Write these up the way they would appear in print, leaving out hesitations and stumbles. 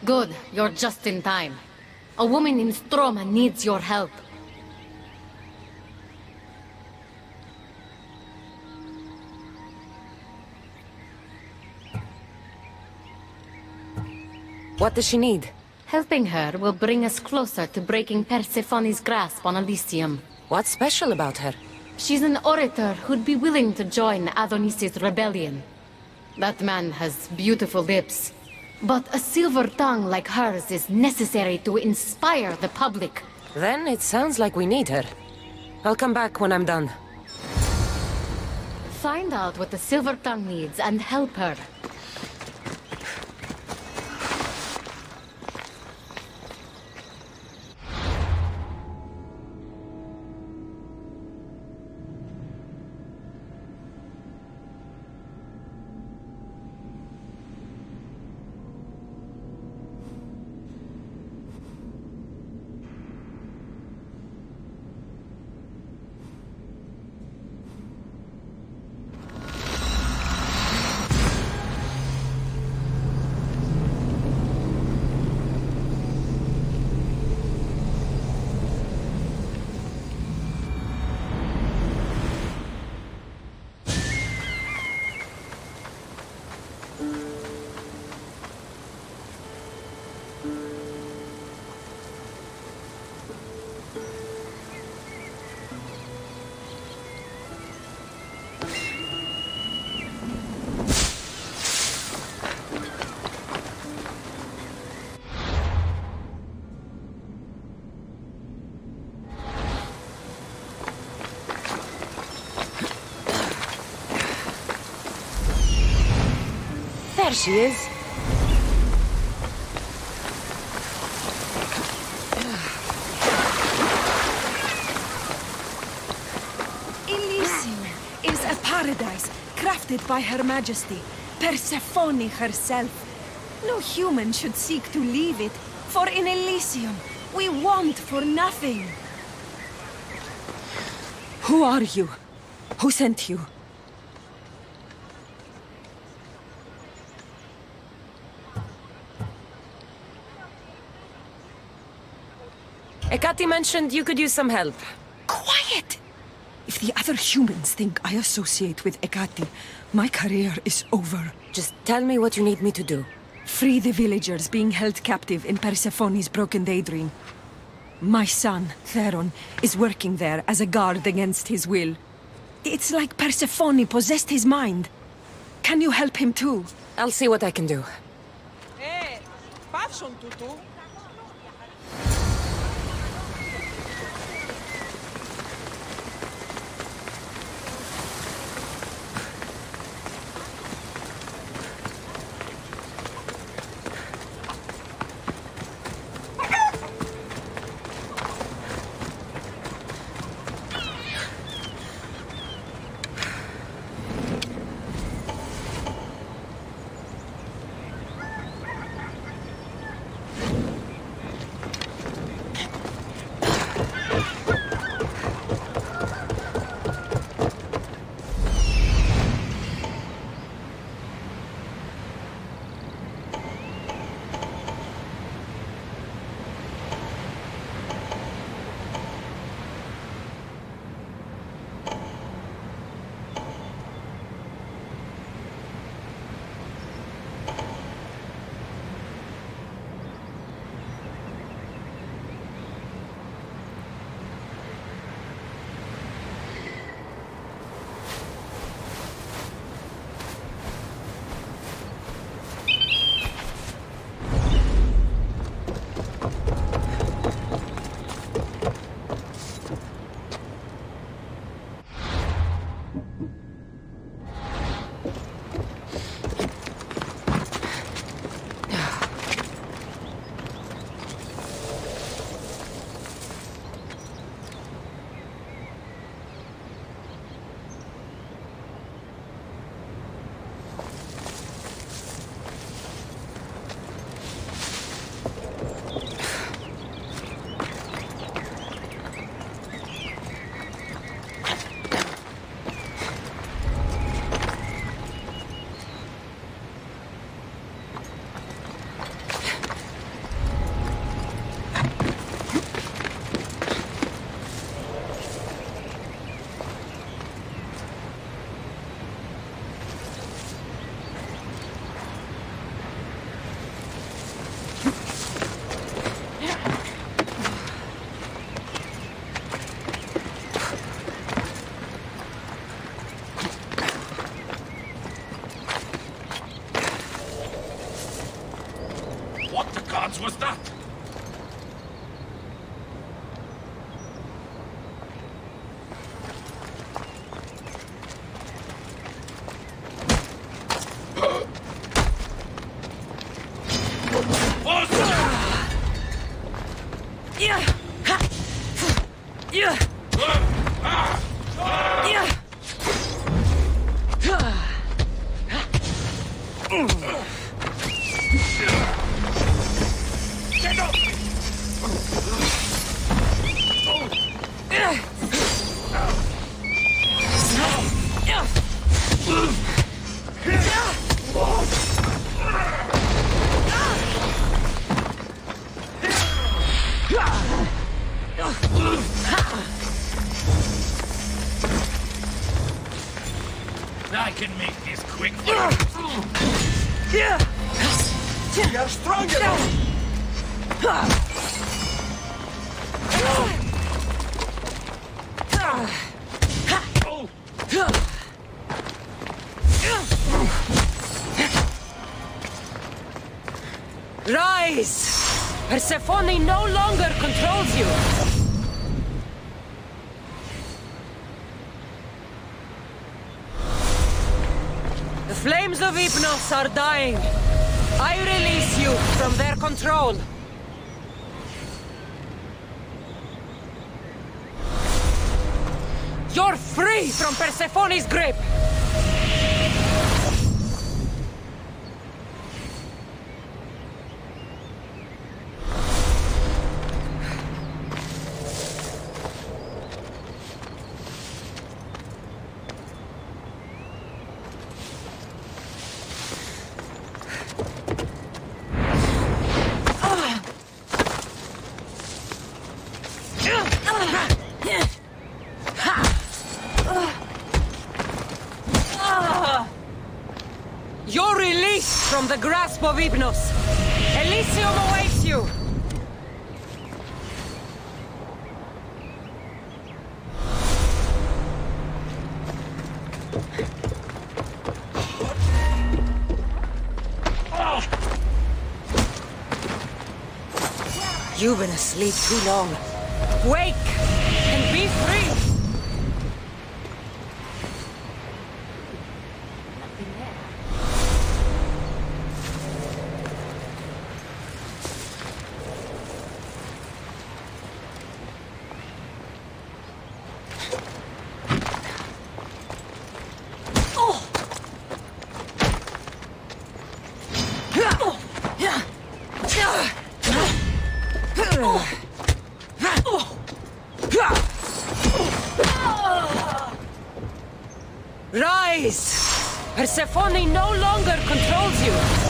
Good, you're just in time. A woman in Stroma needs your help. What does she need? Helping her will bring us closer to breaking Persephone's grasp on Elysium. What's special about her? She's an orator who'd be willing to join Adonis's rebellion. That man has beautiful lips. But a silver tongue like hers is necessary to inspire the public. Then it sounds like we need her. I'll come back when I'm done. Find out what the silver tongue needs and help her. There she is. Elysium is a paradise crafted by Her Majesty, Persephone herself. No human should seek to leave it, for in Elysium we want for nothing. Who are you? Who sent you? Ekati mentioned you could use some help. Quiet! If the other humans think I associate with Ekati, my career is over. Just tell me what you need me to do. Free the villagers being held captive in Persephone's broken daydream. My son, Theron, is working there as a guard against his will. It's like Persephone possessed his mind. Can you help him too? I'll see what I can do. son tutto? Was that? I can make this quick for you. You're strong enough! Rise! Persephone no longer controls you! The flames of Hypnos are dying. I release you from their control. You're free from Persephone's grip! You're released from the grasp of Hypnos. Elysium awaits you! You've been asleep too long. Wake and be free! Rise! Persephone no longer controls you!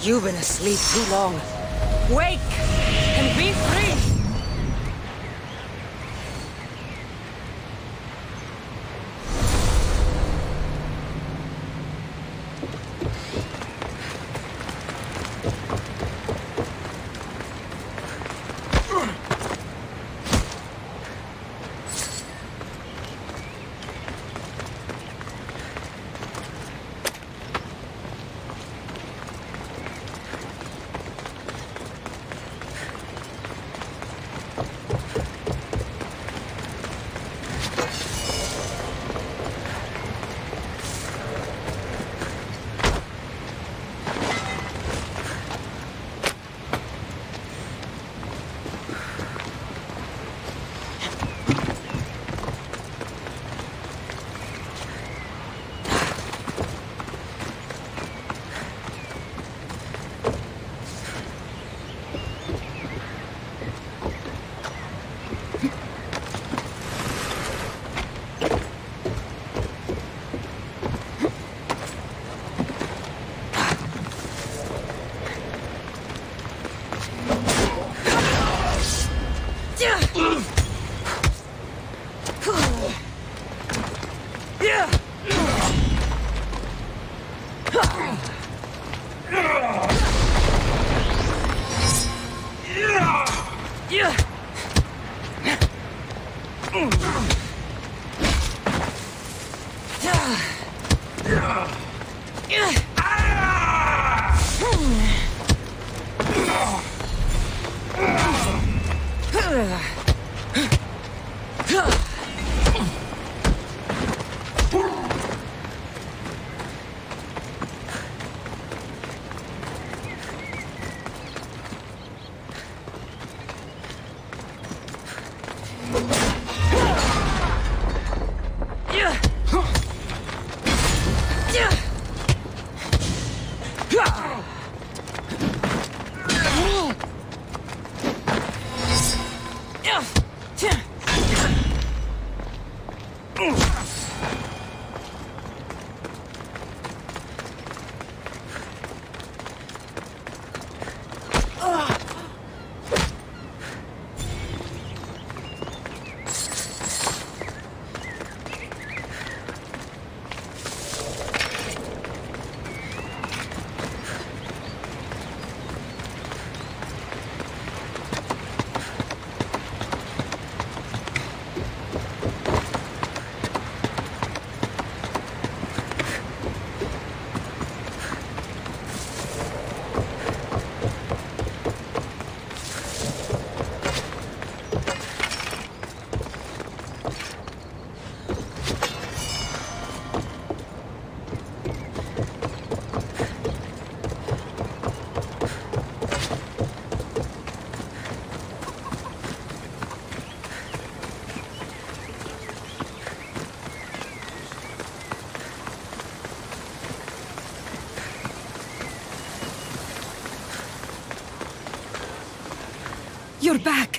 You've been asleep too long. Wake and be free! You're back.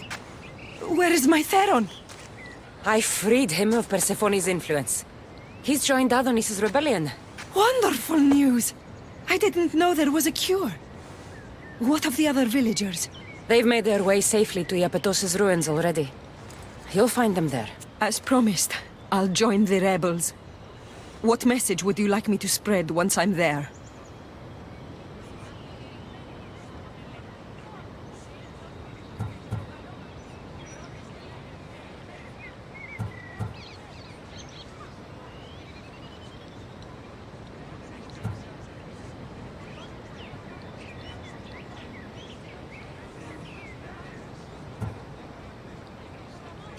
Where is my Theron? I freed him of Persephone's influence. He's joined Adonis' rebellion. Wonderful news. I didn't know there was a cure. What of the other villagers? They've made their way safely to Iapetos' ruins already. You'll find them there. As promised, I'll join the rebels. What message would you like me to spread once I'm there?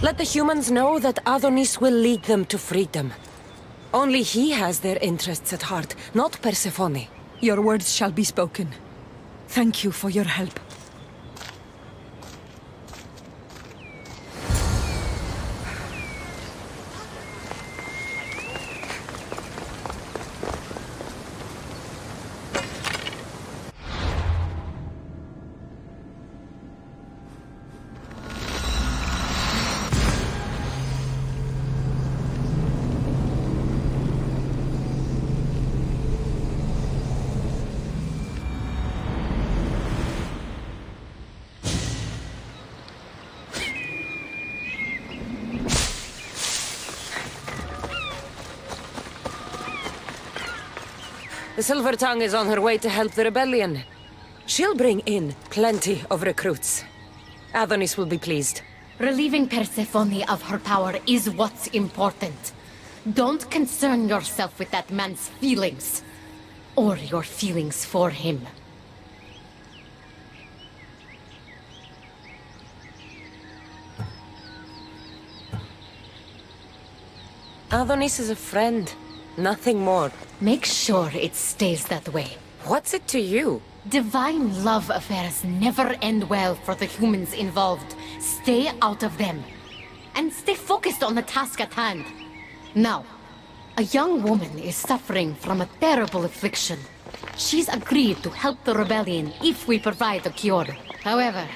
Let the humans know that Adonis will lead them to freedom. Only he has their interests at heart, not Persephone. Your words shall be spoken. Thank you for your help. The Silver Tongue is on her way to help the rebellion. She'll bring in plenty of recruits. Adonis will be pleased. Relieving Persephone of her power is what's important. Don't concern yourself with that man's feelings. Or your feelings for him. Adonis is a friend, nothing more. Make sure it stays that way. What's it to you? Divine love affairs never end well for the humans involved. Stay out of them. And stay focused on the task at hand. Now, a young woman is suffering from a terrible affliction. She's agreed to help the rebellion if we provide a cure. However,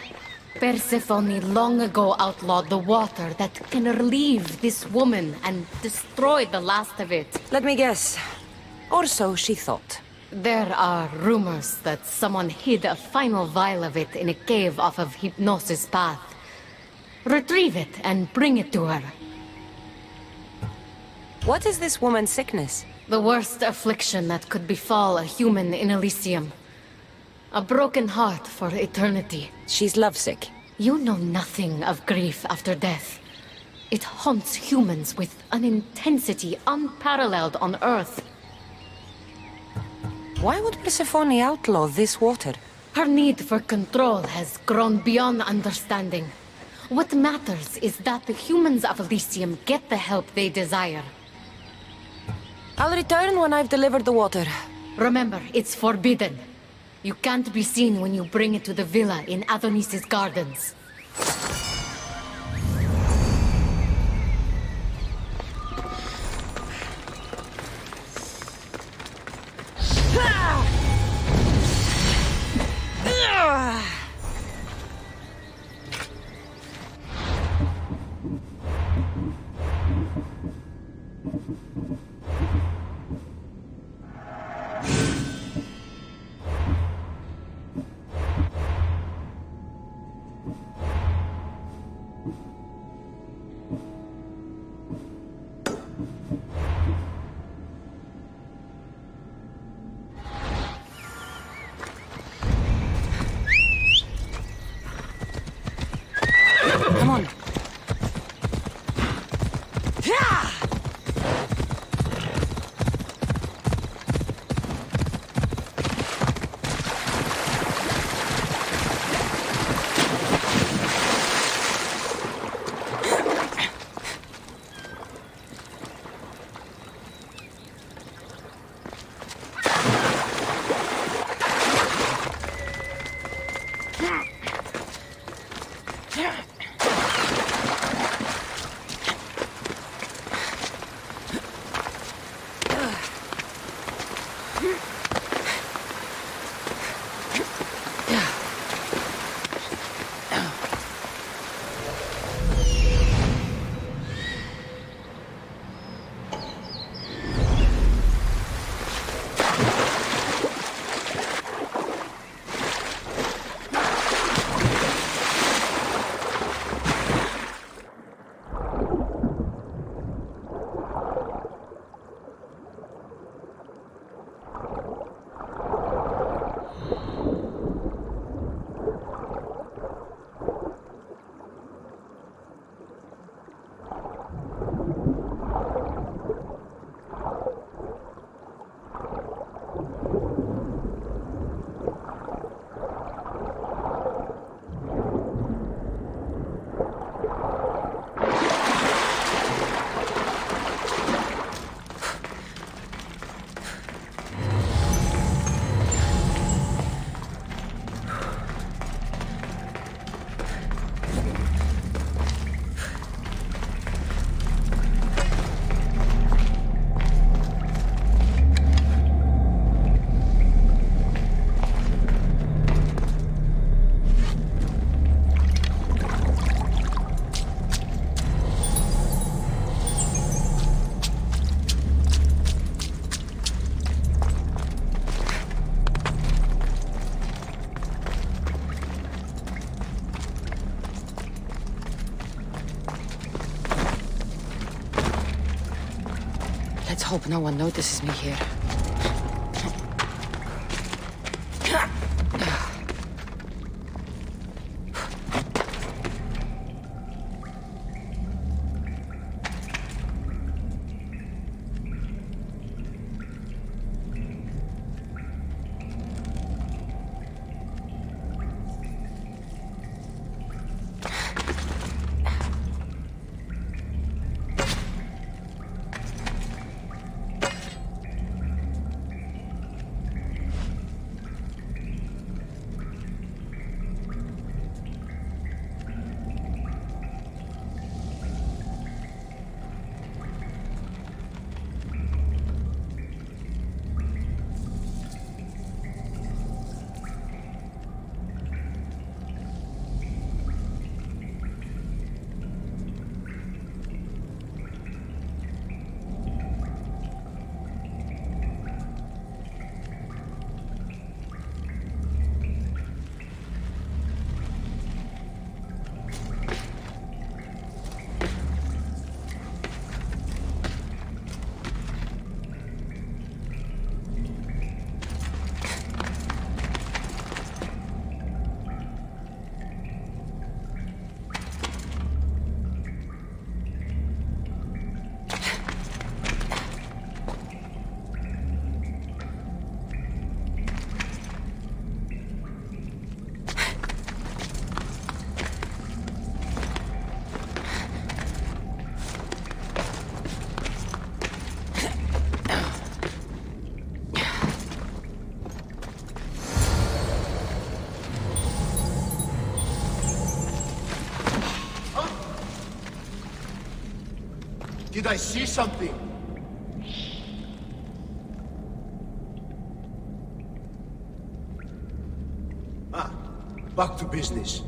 Persephone long ago outlawed the water that can relieve this woman and destroy the last of it. Let me guess. Or so she thought. There are rumors that someone hid a final vial of it in a cave off of Hypnosis' path. Retrieve it and bring it to her. What is this woman's sickness? The worst affliction that could befall a human in Elysium. A broken heart for eternity. She's lovesick. You know nothing of grief after death. It haunts humans with an intensity unparalleled on Earth. Why would Persephone outlaw this water? Her need for control has grown beyond understanding. What matters is that the humans of Elysium get the help they desire. I'll return when I've delivered the water. Remember, it's forbidden. You can't be seen when you bring it to the villa in Adonis' gardens. hope no one notices me here. Did I see something? Back to business.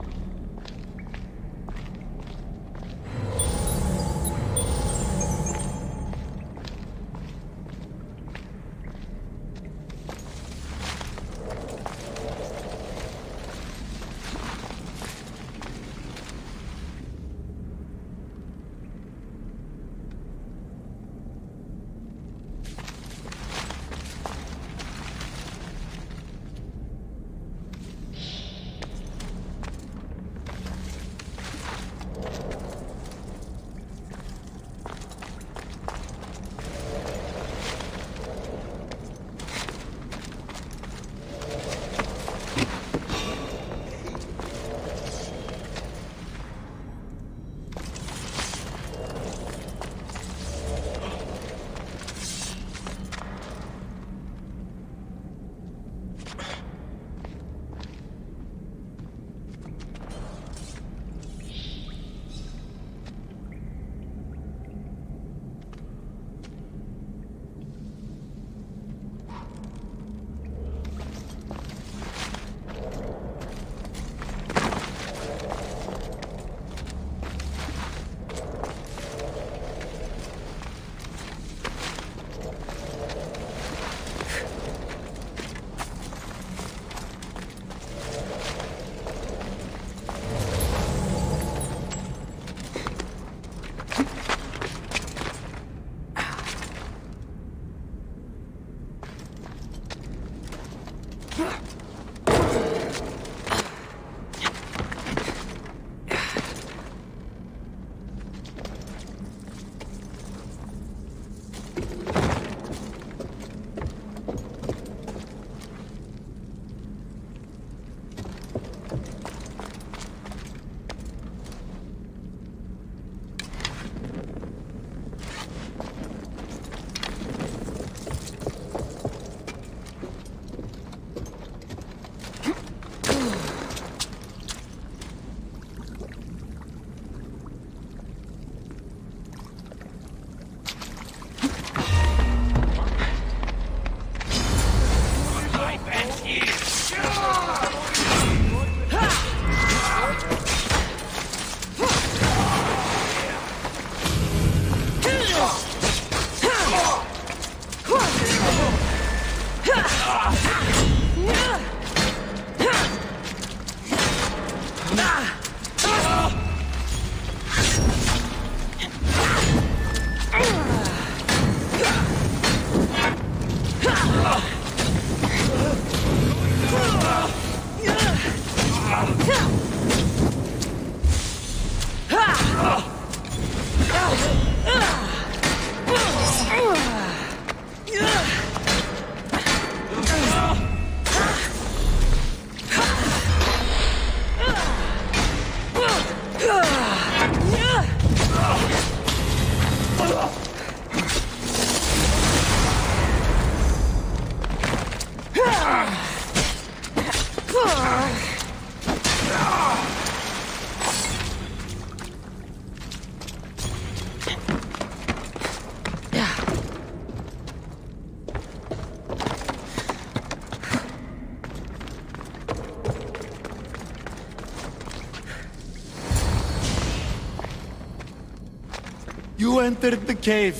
You entered the cave.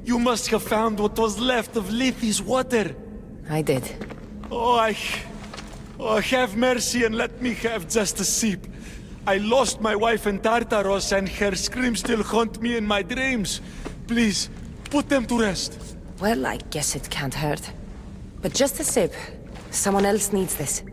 You must have found what was left of Lethe's water. I did. Oh, have mercy and let me have just a sip. I lost my wife in Tartaros and her screams still haunt me in my dreams. Please, put them to rest. Well, I guess it can't hurt. But just a sip. Someone else needs this.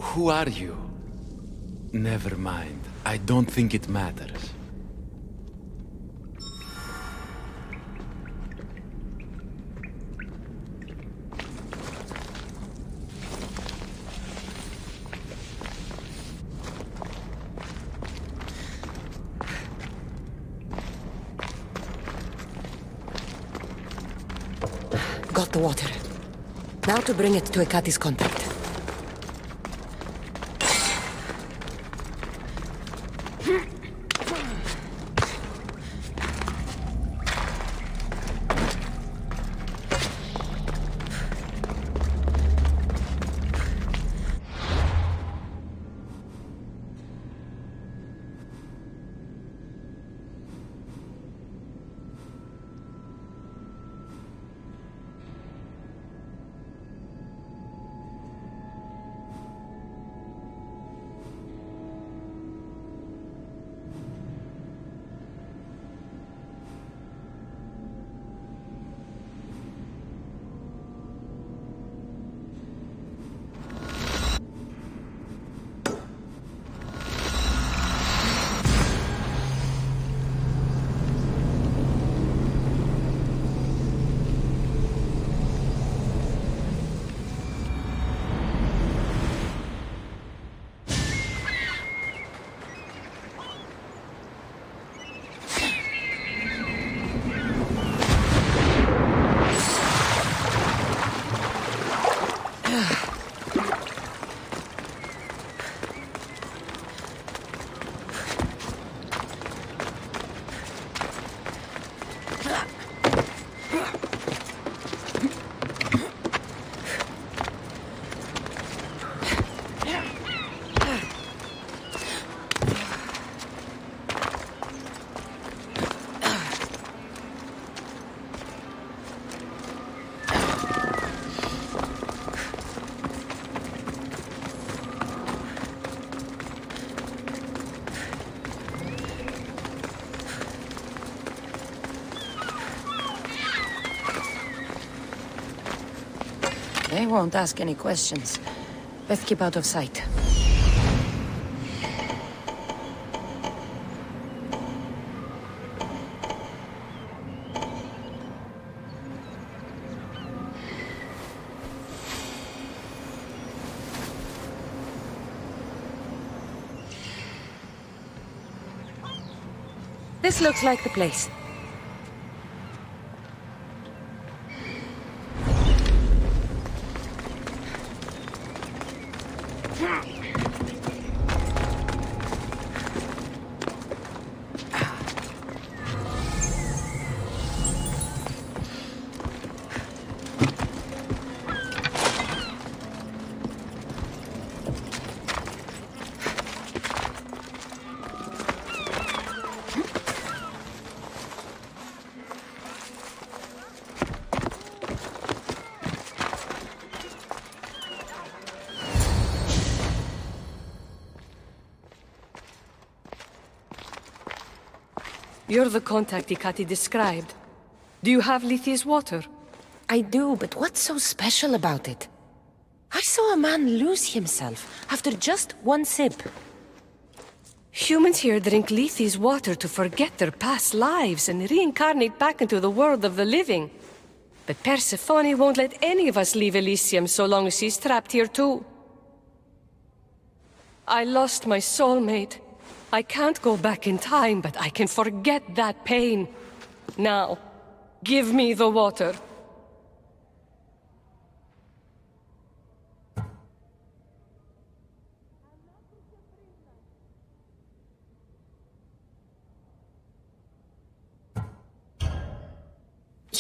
Who are you? Never mind. I don't think it matters. Got the water. Now to bring it to Ekati's contact. They won't ask any questions. Best keep out of sight. This looks like the place. You're the contact Ikati described. Do you have Lethe's water? I do, but what's so special about it? I saw a man lose himself after just one sip. Humans here drink Lethe's water to forget their past lives and reincarnate back into the world of the living. But Persephone won't let any of us leave Elysium so long as she's trapped here too. I lost my soulmate. I can't go back in time, but I can forget that pain. Now, give me the water.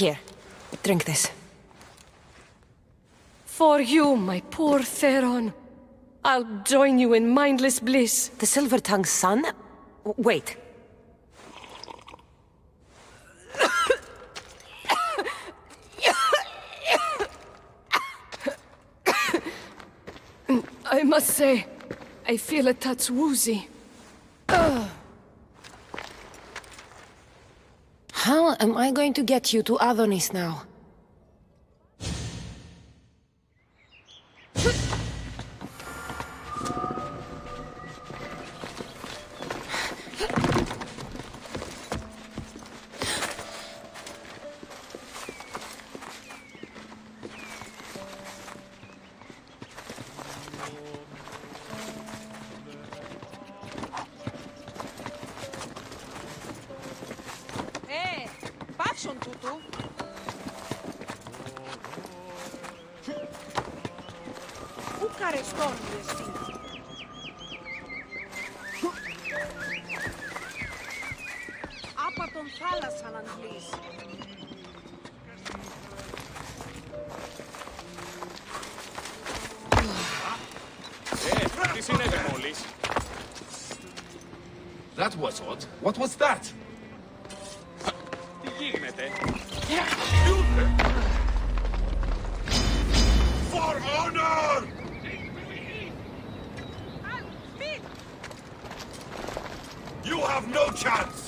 Here, drink this. For you, my poor Theron. I'll join you in mindless bliss. The Silver-Tongue's son? Wait. I must say, I feel a touch woozy. How am I going to get you to Adonis now? Πάψον τούτου. Πού καρεστόν εσύ. Άπα τον θάλασσαν αντλείς. Τι συνέβη μόλις? That was odd. What was that? Τι γίνεται? For honor! You have no chance!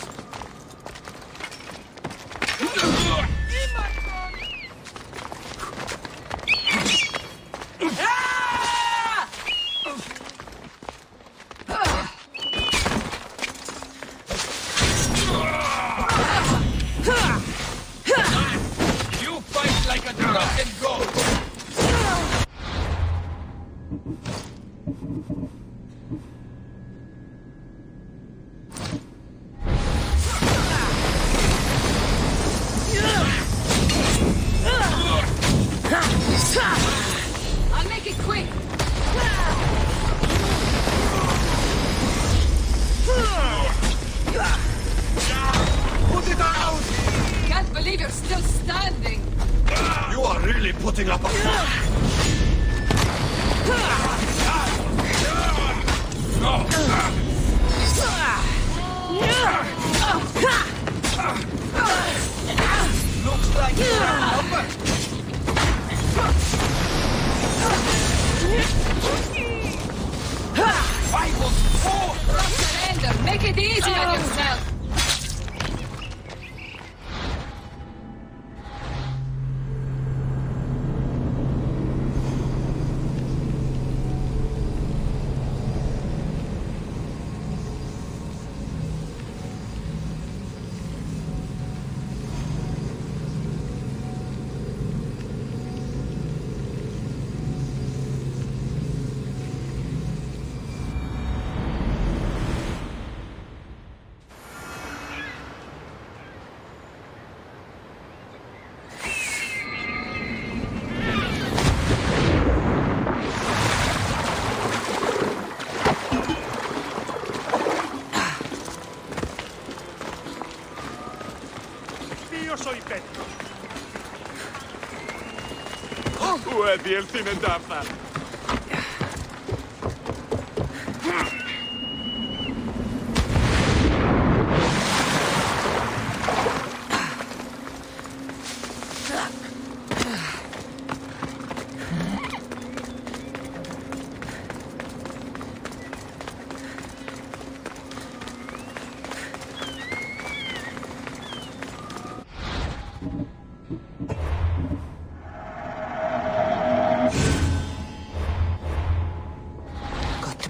You fight like a drunken goat! I'll make it quick. Put it out! Can't believe you're still standing. You are really putting up a fight! Looks like you're outnumbered. I will fall! Surrender. Make it easy on yourself. Ουέδι ελθίνε ντάφνα.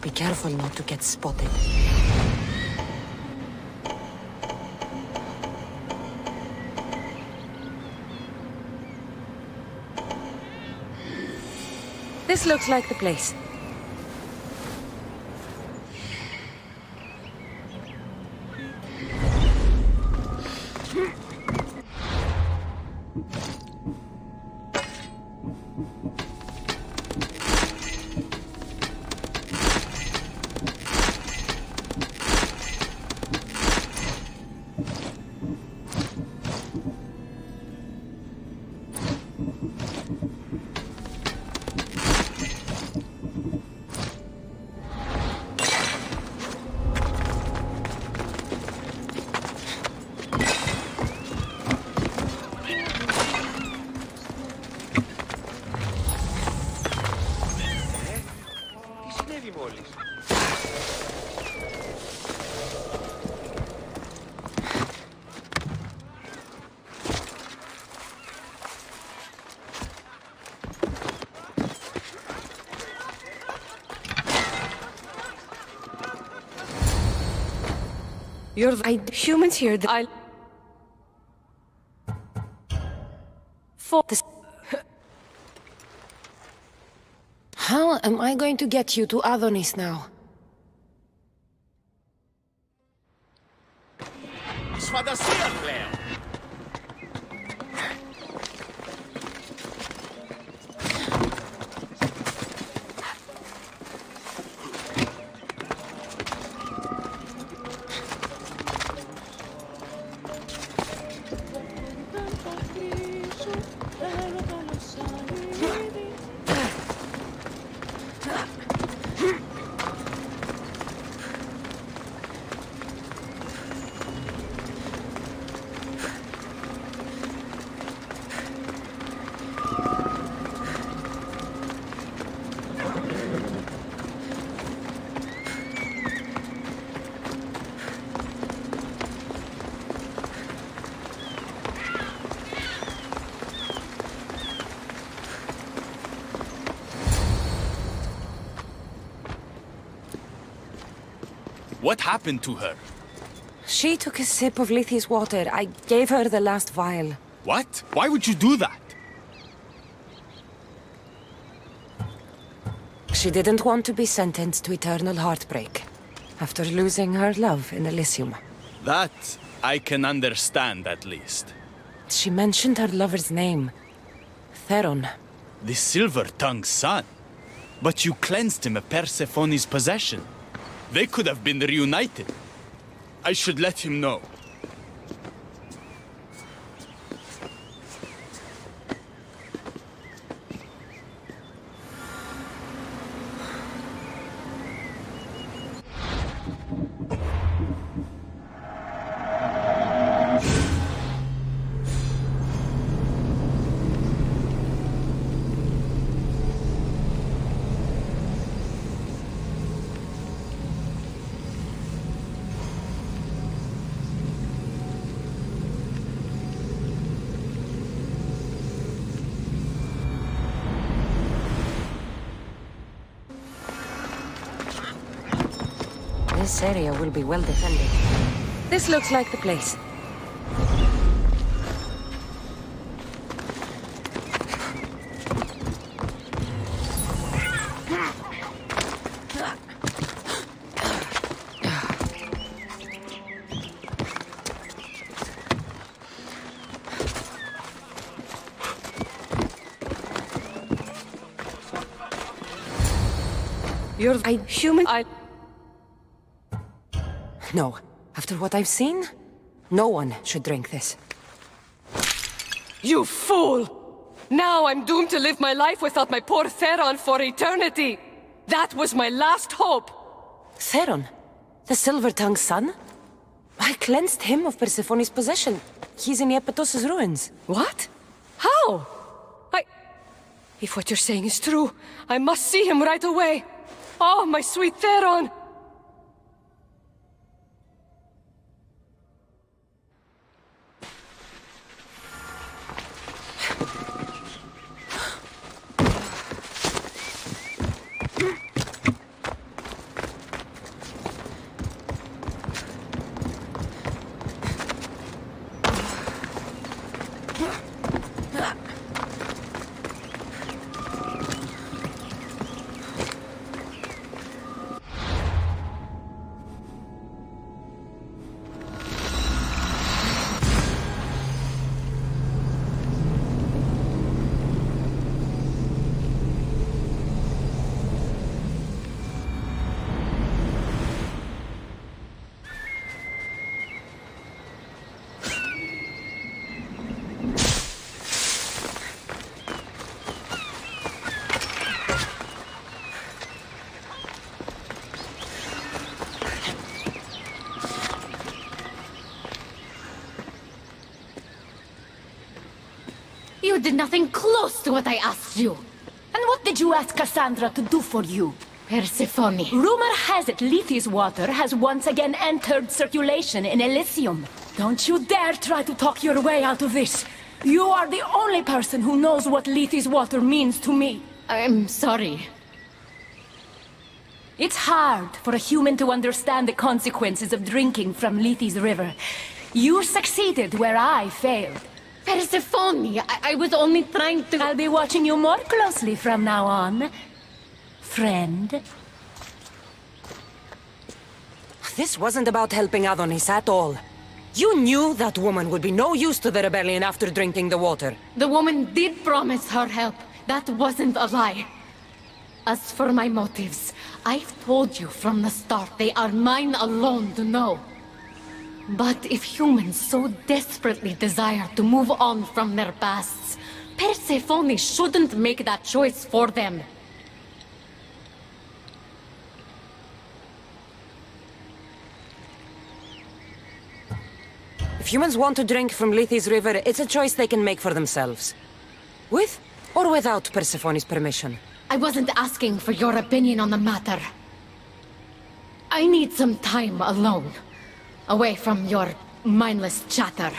Be careful not to get spotted. This looks like the place. Humans here, How am I going to get you to Adonis now? What happened to her? She took a sip of Lethi's water. I gave her the last vial. What? Why would you do that? She didn't want to be sentenced to eternal heartbreak after losing her love in Elysium. That I can understand, at least. She mentioned her lover's name. Theron. The Silver-Tongued Son. But you cleansed him of Persephone's possession. They could have been reunited. I should let him know. This area will be well defended. This looks like the place. No. After what I've seen, no one should drink this. You fool! Now I'm doomed to live my life without my poor Theron for eternity! That was my last hope! Theron? The Silver-Tongued Son? I cleansed him of Persephone's possession. He's in Iapetos' ruins. What? How? If what you're saying is true, I must see him right away! Oh, my sweet Theron! You did nothing close to what I asked you. And what did you ask Cassandra to do for you? Persephone. Rumor has it Lethi's water has once again entered circulation in Elysium. Don't you dare try to talk your way out of this. You are the only person who knows what Lethi's water means to me. I'm sorry. It's hard for a human to understand the consequences of drinking from Lethe's river. You succeeded where I failed. Persephone, I was only trying to... I'll be watching you more closely from now on, friend. This wasn't about helping Adonis at all. You knew that woman would be no use to the rebellion after drinking the water. The woman did promise her help. That wasn't a lie. As for my motives, I've told you from the start they are mine alone to know. But if humans so desperately desire to move on from their pasts, Persephone shouldn't make that choice for them. If humans want to drink from Lethe's river, it's a choice they can make for themselves. With or without Persephone's permission. I wasn't asking for your opinion on the matter. I need some time alone, away from your mindless chatter.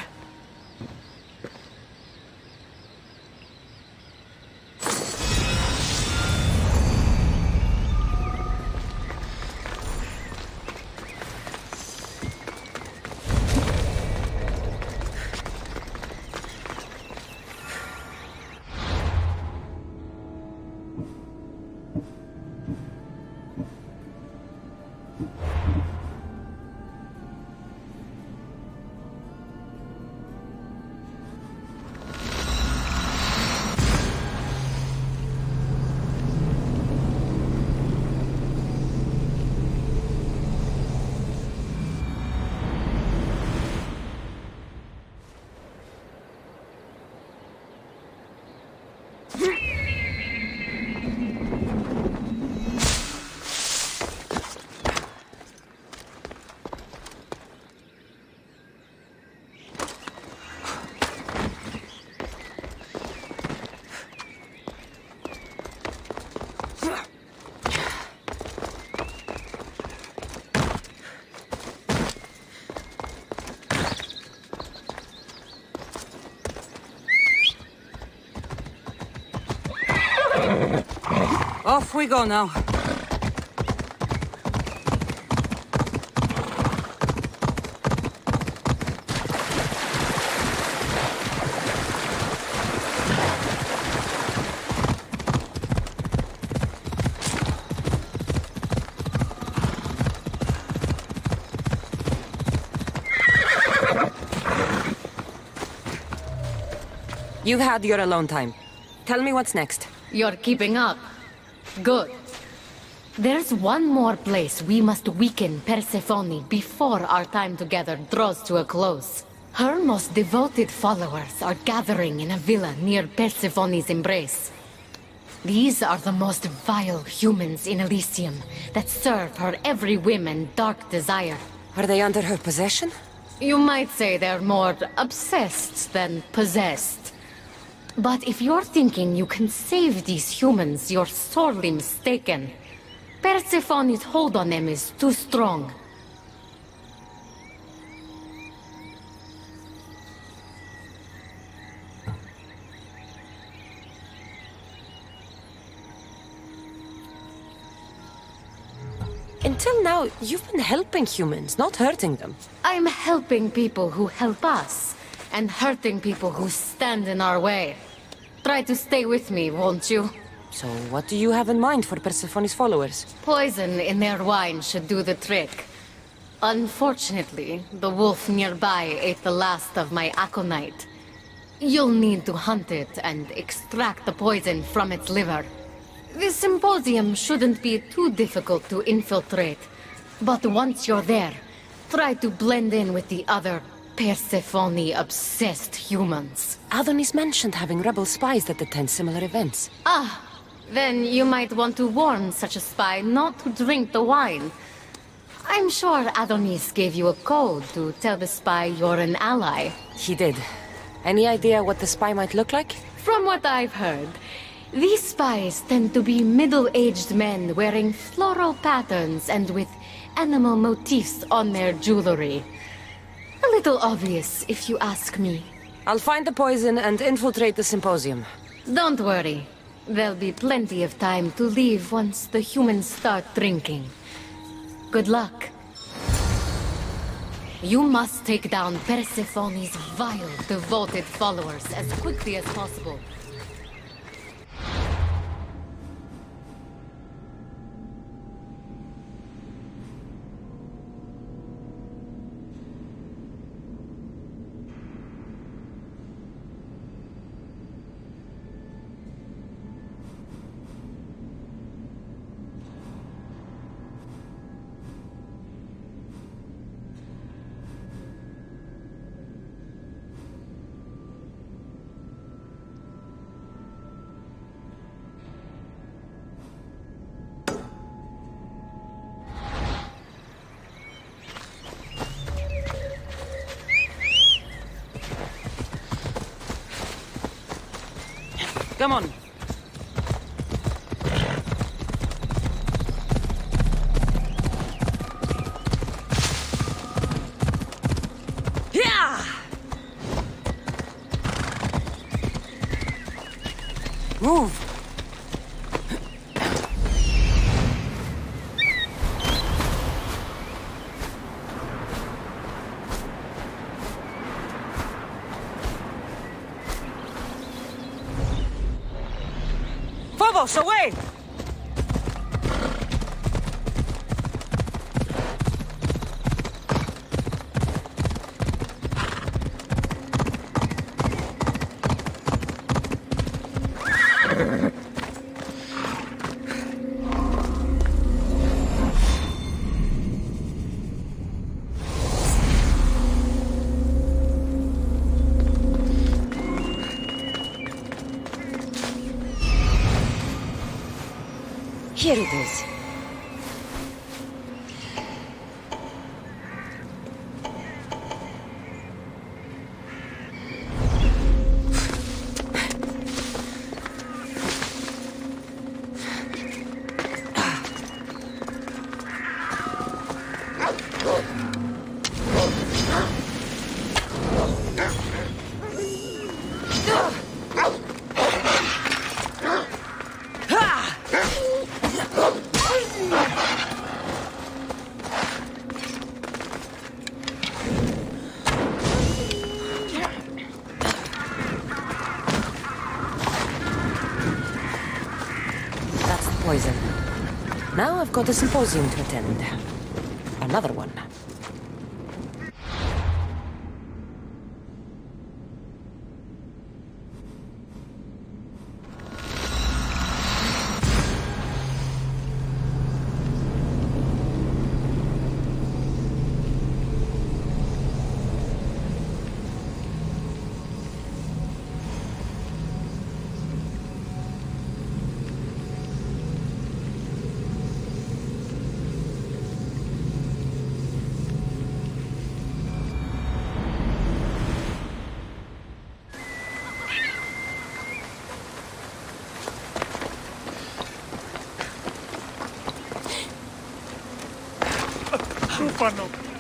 Off we go now. You've had your alone time. Tell me what's next. You're keeping up. Good. There's one more place we must weaken Persephone before our time together draws to a close. Her most devoted followers are gathering in a villa near Persephone's embrace. These are the most vile humans in Elysium that serve her every whim and dark desire. Are they under her possession? You might say they're more obsessed than possessed. But if you're thinking you can save these humans, you're sorely mistaken. Persephone's hold on them is too strong. Until now, you've been helping humans, not hurting them. I'm helping people who help us, and hurting people who stand in our way. Try to stay with me, won't you? So what do you have in mind for Persephone's followers? Poison in their wine should do the trick. Unfortunately, the wolf nearby ate the last of my aconite. You'll need to hunt it and extract the poison from its liver. The symposium shouldn't be too difficult to infiltrate. But once you're there, try to blend in with the other Persephone-obsessed humans. Adonis mentioned having rebel spies that attend similar events. Ah, then you might want to warn such a spy not to drink the wine. I'm sure Adonis gave you a code to tell the spy you're an ally. He did. Any idea what the spy might look like? From what I've heard, these spies tend to be middle-aged men wearing floral patterns and with animal motifs on their jewelry. A little obvious, if you ask me. I'll find the poison and infiltrate the symposium. Don't worry. There'll be plenty of time to leave once the humans start drinking. Good luck. You must take down Persephone's vile, devoted followers as quickly as possible. Come on. Yeah! Move. Away! Here it is. Poison. Now I've got a symposium to attend. Another one. Stefano!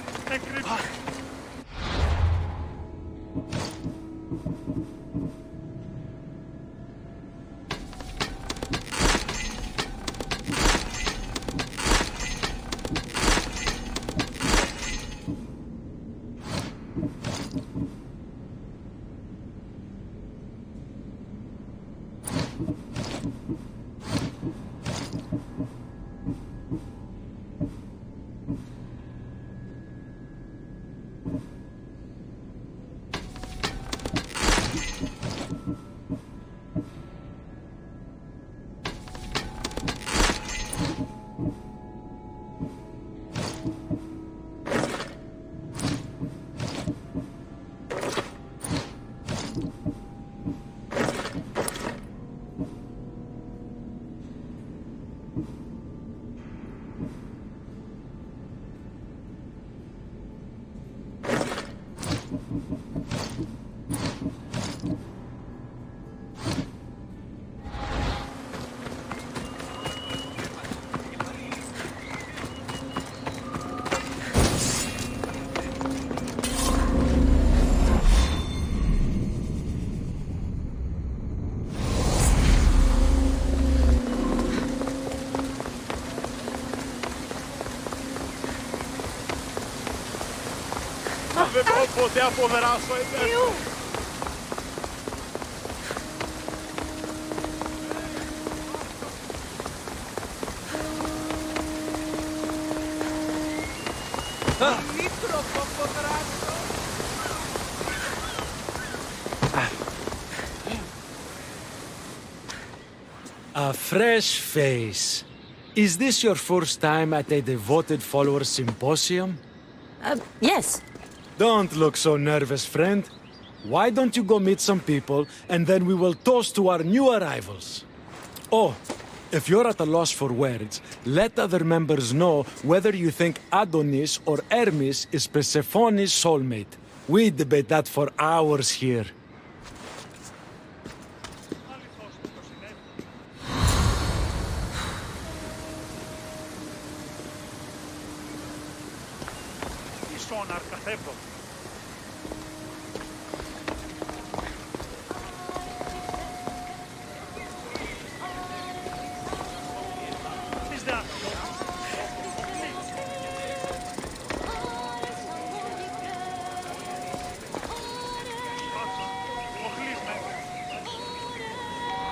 δεν μπορώ ποτέ να αποδράσω, A fresh face. Is this your first time at a devoted follower symposium? Yes. Don't look so nervous, friend. Why don't you go meet some people, and then we will toast to our new arrivals. Oh, if you're at a loss for words, let other members know whether you think Adonis or Hermes is Persephone's soulmate. We debate that for hours here.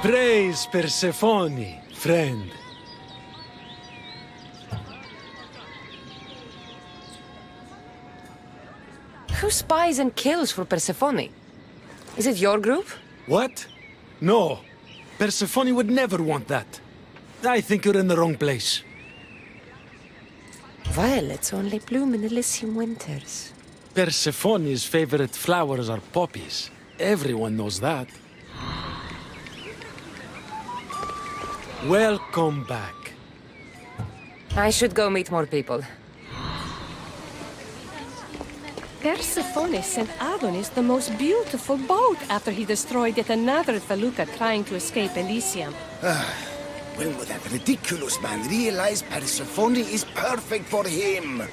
Praise Persephone, friend. Who spies and kills for Persephone? Is it your group? What? No. Persephone would never want that. I think you're in the wrong place. Violets only bloom in Elysium winters. Persephone's favorite flowers are poppies. Everyone knows that. Welcome back. I should go meet more people. Persephone sent Adonis the most beautiful boat after he destroyed yet another felucca trying to escape Elysium. When will that ridiculous man realize Persephone is perfect for him?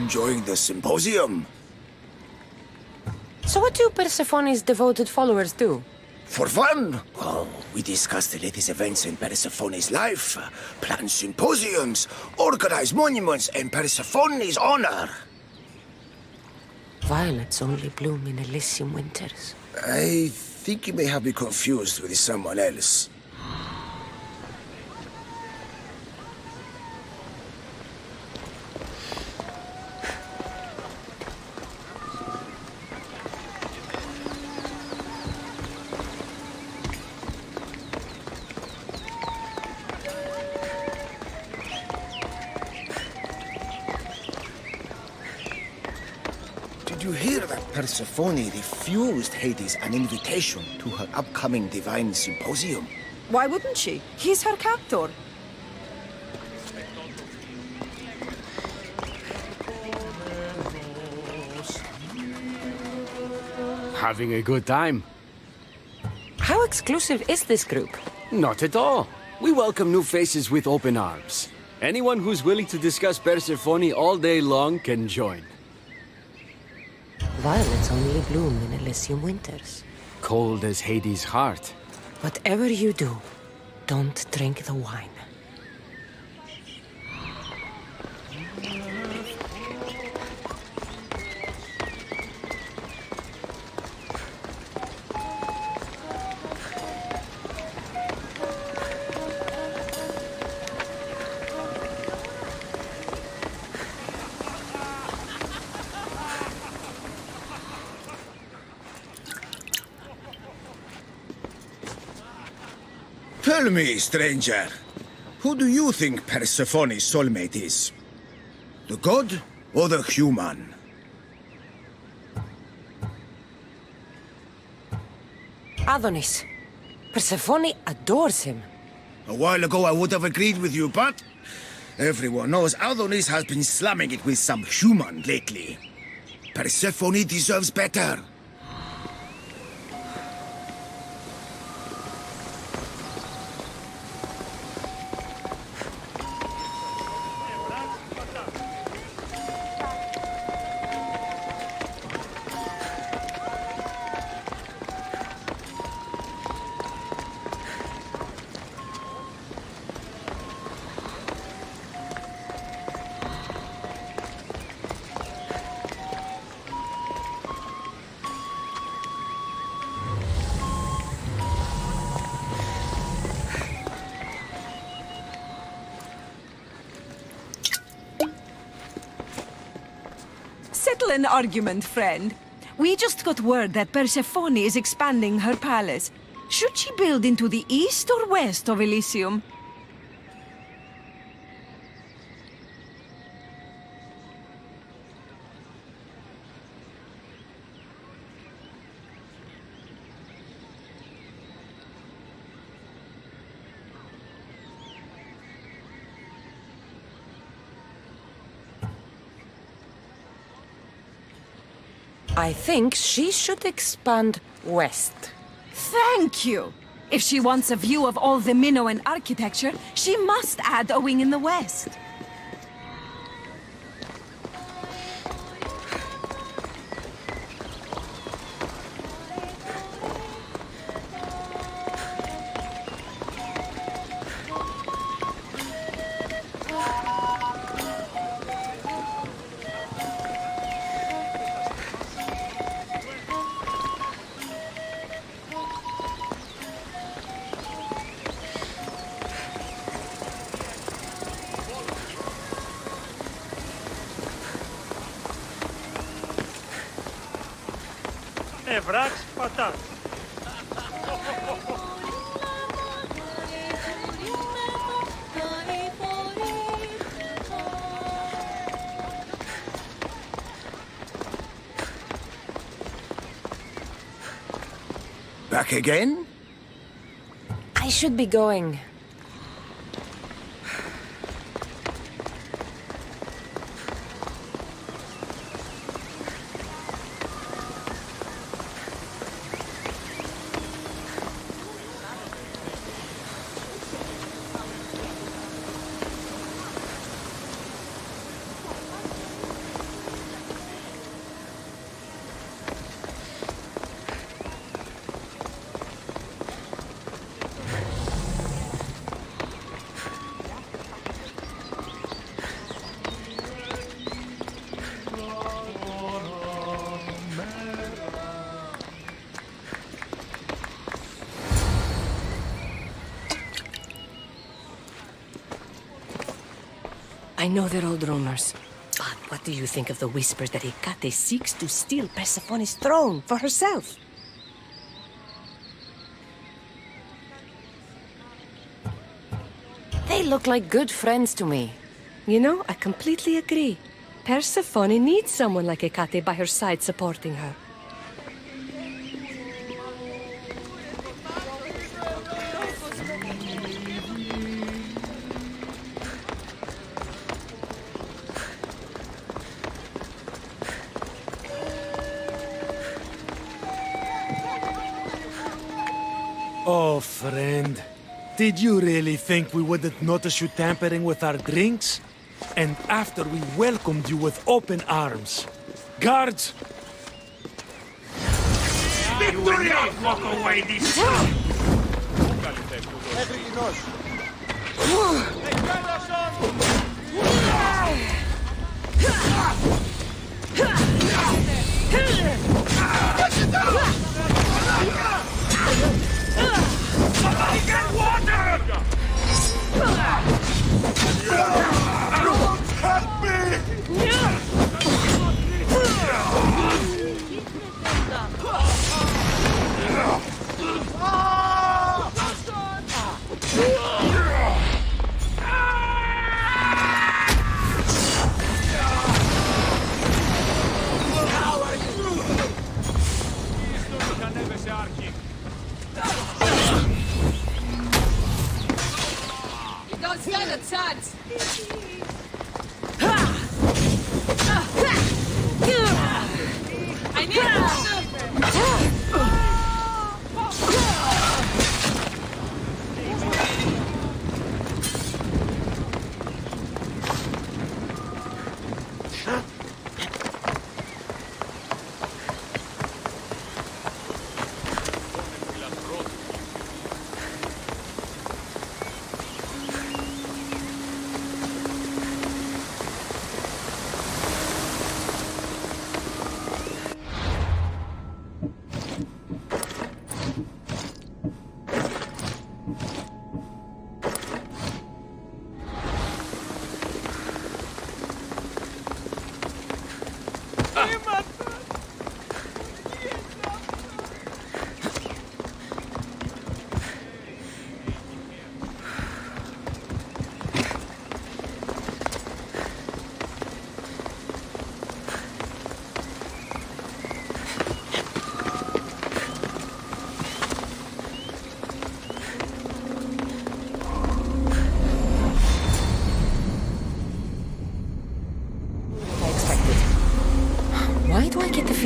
Enjoying the symposium? So what do Persephone's devoted followers do? For fun? Oh, we discuss the latest events in Persephone's life, plan symposiums, organize monuments in Persephone's honor. Violets only bloom in Elysium winters. I think you may have me confused with someone else. Did you hear that Persephone refused Hades an invitation to her upcoming divine symposium? Why wouldn't she? He's her captor. Having a good time? How exclusive is this group? Not at all. We welcome new faces with open arms. Anyone who's willing to discuss Persephone all day long can join. Violets only bloom in Elysium winters. Cold as Hades' heart. Whatever you do, don't drink the wine. Tell me, stranger, who do you think Persephone's soulmate is? The god or the human? Adonis. Persephone adores him. A while ago I would have agreed with you, but everyone knows Adonis has been slamming it with some human lately. Persephone deserves better. an argument, friend. We just got word that Persephone is expanding her palace. Should she build into the east or west of Elysium? I think she should expand west. Thank you! If she wants a view of all the Minoan architecture, she must add a wing in the west. Back again? I should be going. I know they're old rumors, but what do you think of the whispers that Hecate seeks to steal Persephone's throne for herself? They look like good friends to me. You know, I completely agree. Persephone needs someone like Hecate by her side supporting her. Oh, friend. Did you really think we wouldn't notice you tampering with our drinks? And after we welcomed you with open arms. Guards! You will not walk away this time! Somebody get water! Don't help me! Don't stand a chance! I need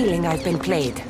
feeling I've been played.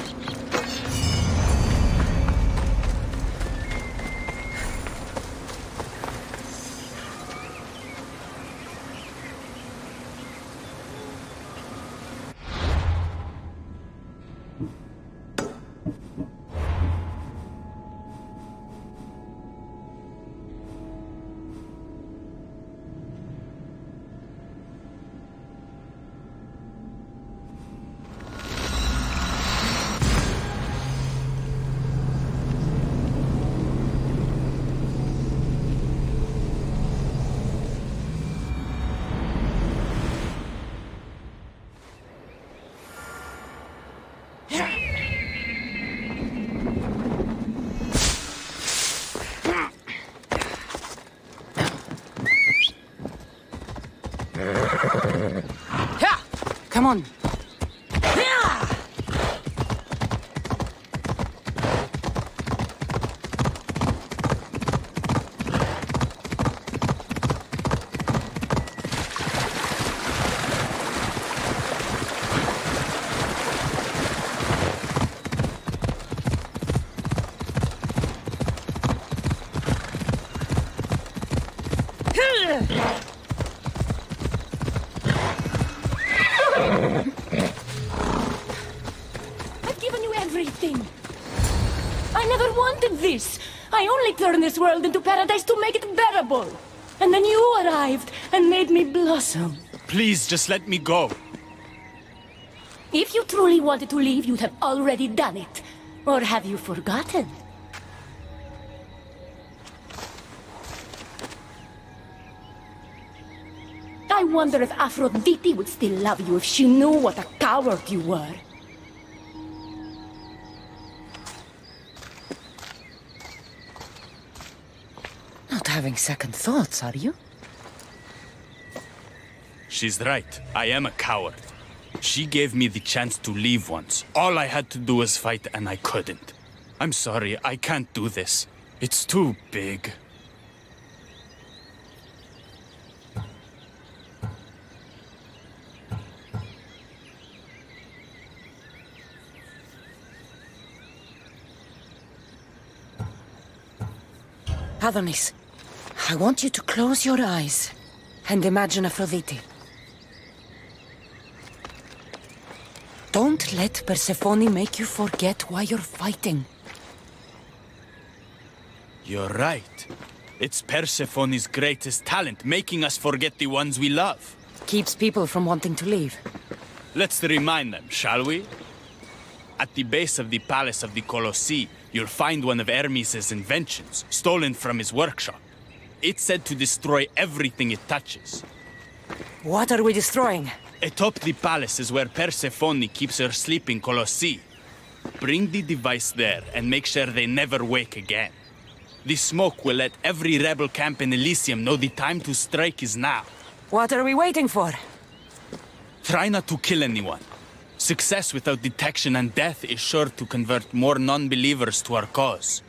Come on. I've given you everything. I never wanted this. I only turned this world into paradise to make it bearable. And then you arrived and made me blossom. Please, just let me go. If you truly wanted to leave, you'd have already done it. Or have you forgotten? I wonder if Aphrodite would still love you if she knew what a coward you were. Not having second thoughts, are you? She's right. I am a coward. She gave me the chance to leave once. All I had to do was fight, and I couldn't. I'm sorry, I can't do this. It's too big. Adonis, I want you to close your eyes and imagine Aphrodite. Don't let Persephone make you forget why you're fighting. You're right. It's Persephone's greatest talent, making us forget the ones we love. Keeps people from wanting to leave. Let's remind them, shall we? At the base of the palace of the Colossi, you'll find one of Hermes' inventions, stolen from his workshop. It's said to destroy everything it touches. What are we destroying? Atop the palace is where Persephone keeps her sleeping Colossi. Bring the device there and make sure they never wake again. The smoke will let every rebel camp in Elysium know the time to strike is now. What are we waiting for? Try not to kill anyone. Success without detection and death is sure to convert more non-believers to our cause.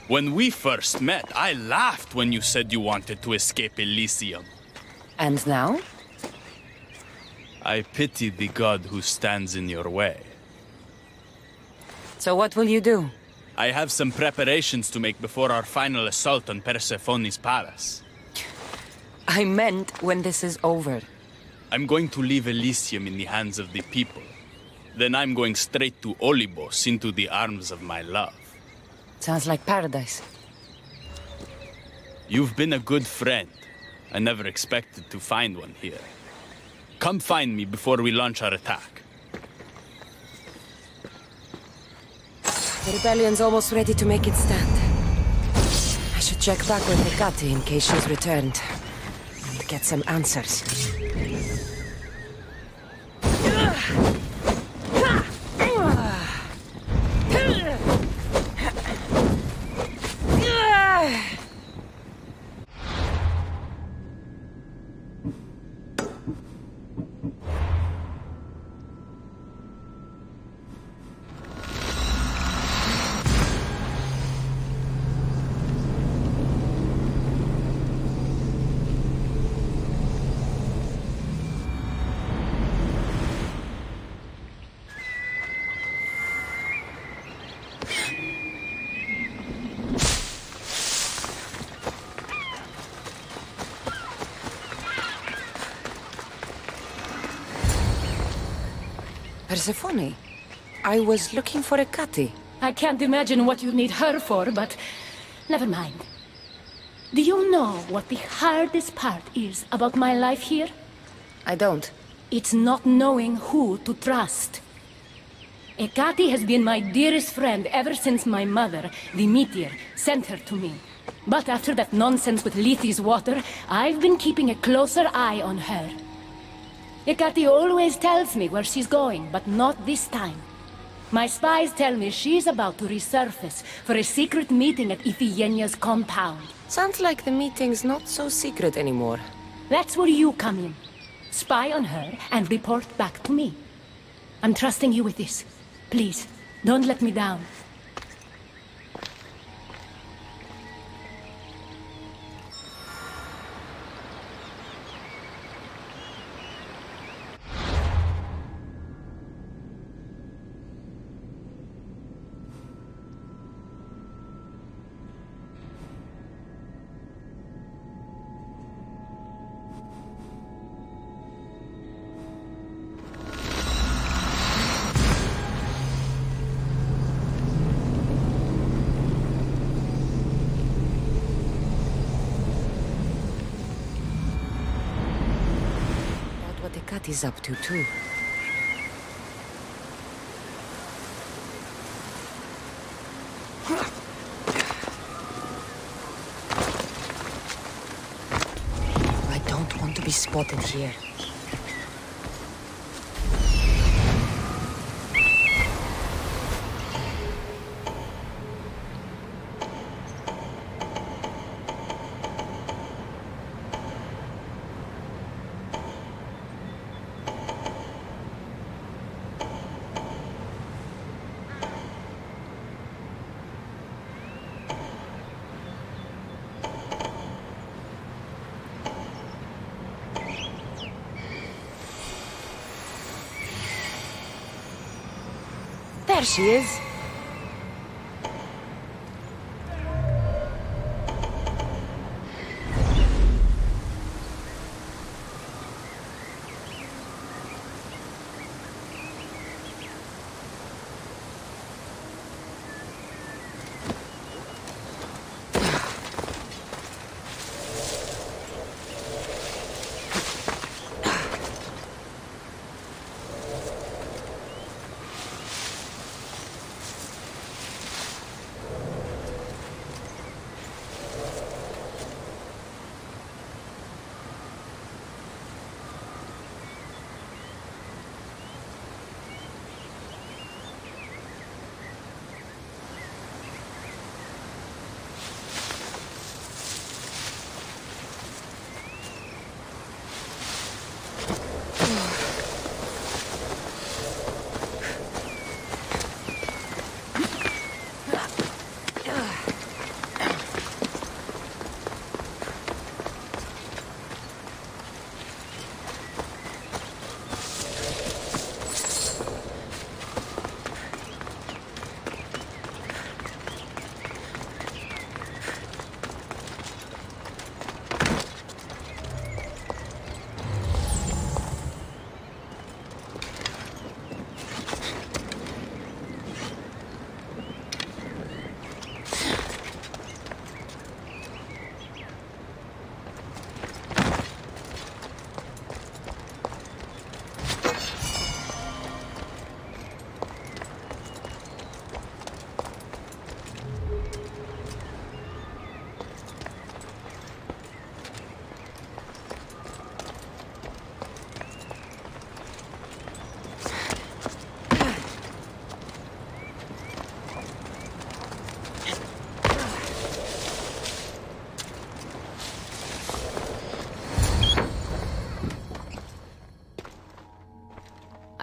When we first met, I laughed when you said you wanted to escape Elysium. And now? I pity the god who stands in your way. So what will you do? I have some preparations to make before our final assault on Persephone's palace. I meant when this is over. I'm going to leave Elysium in the hands of the people. Then I'm going straight to Olibos, into the arms of my love. Sounds like paradise. You've been a good friend. I never expected to find one here. Come find me before we launch our attack. The rebellion's almost ready to make its stand. I should check back with Hecate in case she's returned. And get some answers. Persephone, I was looking for Hecate. I can't imagine what you need her for, but never mind. Do you know what the hardest part is about my life here? I don't. It's not knowing who to trust. Hecate has been my dearest friend ever since my mother, the meteor, sent her to me. But after that nonsense with Lethe's water, I've been keeping a closer eye on her. Hecate always tells me where she's going, but not this time. My spies tell me she's about to resurface for a secret meeting at Iphigenia's compound. Sounds like the meeting's not so secret anymore. That's where you come in. Spy on her and report back to me. I'm trusting you with this. Please, don't let me down. He's up to too. I don't want to be spotted here. There she is.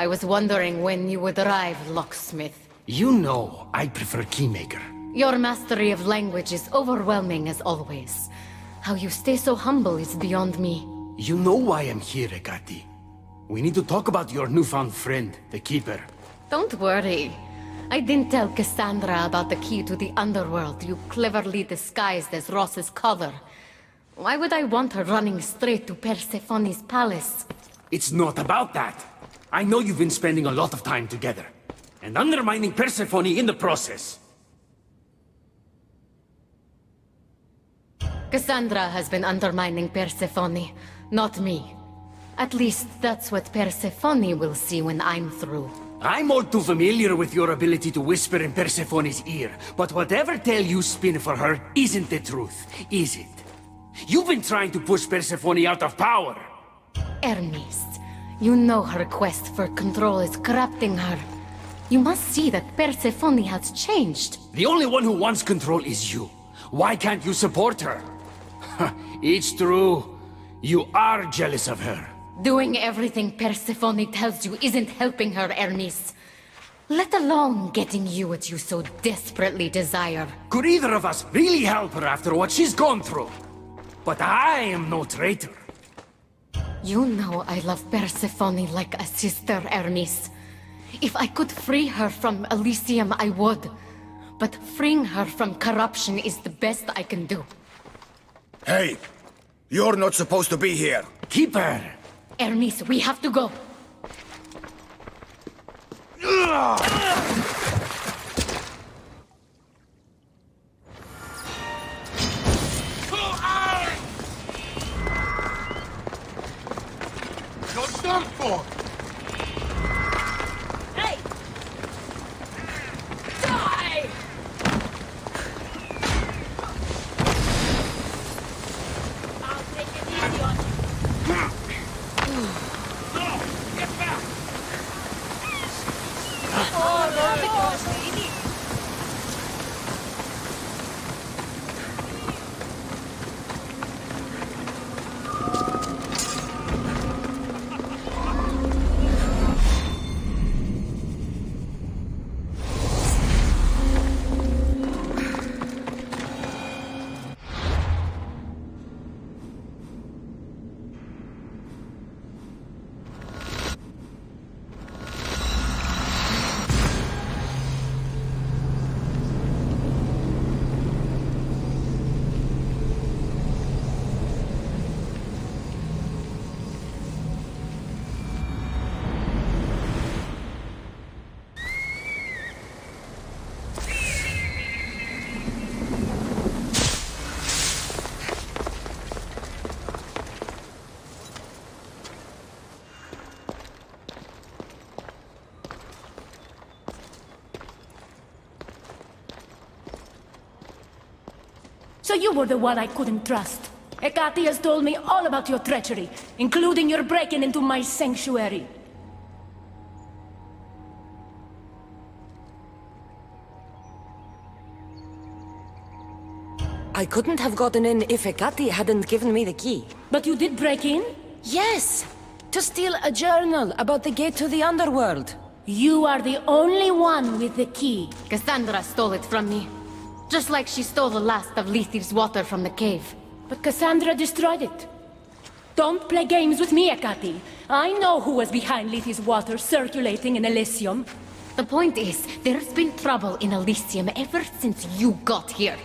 I was wondering when you would arrive, locksmith. You know I prefer Keymaker. Your mastery of language is overwhelming as always. How you stay so humble is beyond me. You know why I'm here, Ekati. We need to talk about your newfound friend, the Keeper. Don't worry. I didn't tell Cassandra about the key to the underworld you cleverly disguised as Ross's collar. Why would I want her running straight to Persephone's palace? It's not about that. I know you've been spending a lot of time together, and undermining Persephone in the process. Cassandra has been undermining Persephone, not me. At least that's what Persephone will see when I'm through. I'm all too familiar with your ability to whisper in Persephone's ear, but whatever tale you spin for her isn't the truth, is it? You've been trying to push Persephone out of power! Hermes, you know her quest for control is corrupting her. You must see that Persephone has changed. The only one who wants control is you. Why can't you support her? It's true. You are jealous of her. Doing everything Persephone tells you isn't helping her, Hermes. Let alone getting you what you so desperately desire. Could either of us really help her after what she's gone through? But I am no traitor. You know I love Persephone like a sister, Hermes. If I could free her from Elysium, I would. But freeing her from corruption is the best I can do. Hey! You're not supposed to be here! Keeper! Hermes, we have to go. You're done for! Hey! Die! I'll take it easy on you. No! Get back! So you were the one I couldn't trust. Ekati has told me all about your treachery, including your breaking into my sanctuary. I couldn't have gotten in if Ekati hadn't given me the key. But you did break in? Yes! To steal a journal about the gate to the underworld. You are the only one with the key. Cassandra stole it from me. Just like she stole the last of Lethi's water from the cave. But Cassandra destroyed it. Don't play games with me, Ekati. I know who was behind Lethi's water circulating in Elysium. The point is, there's been trouble in Elysium ever since you got here.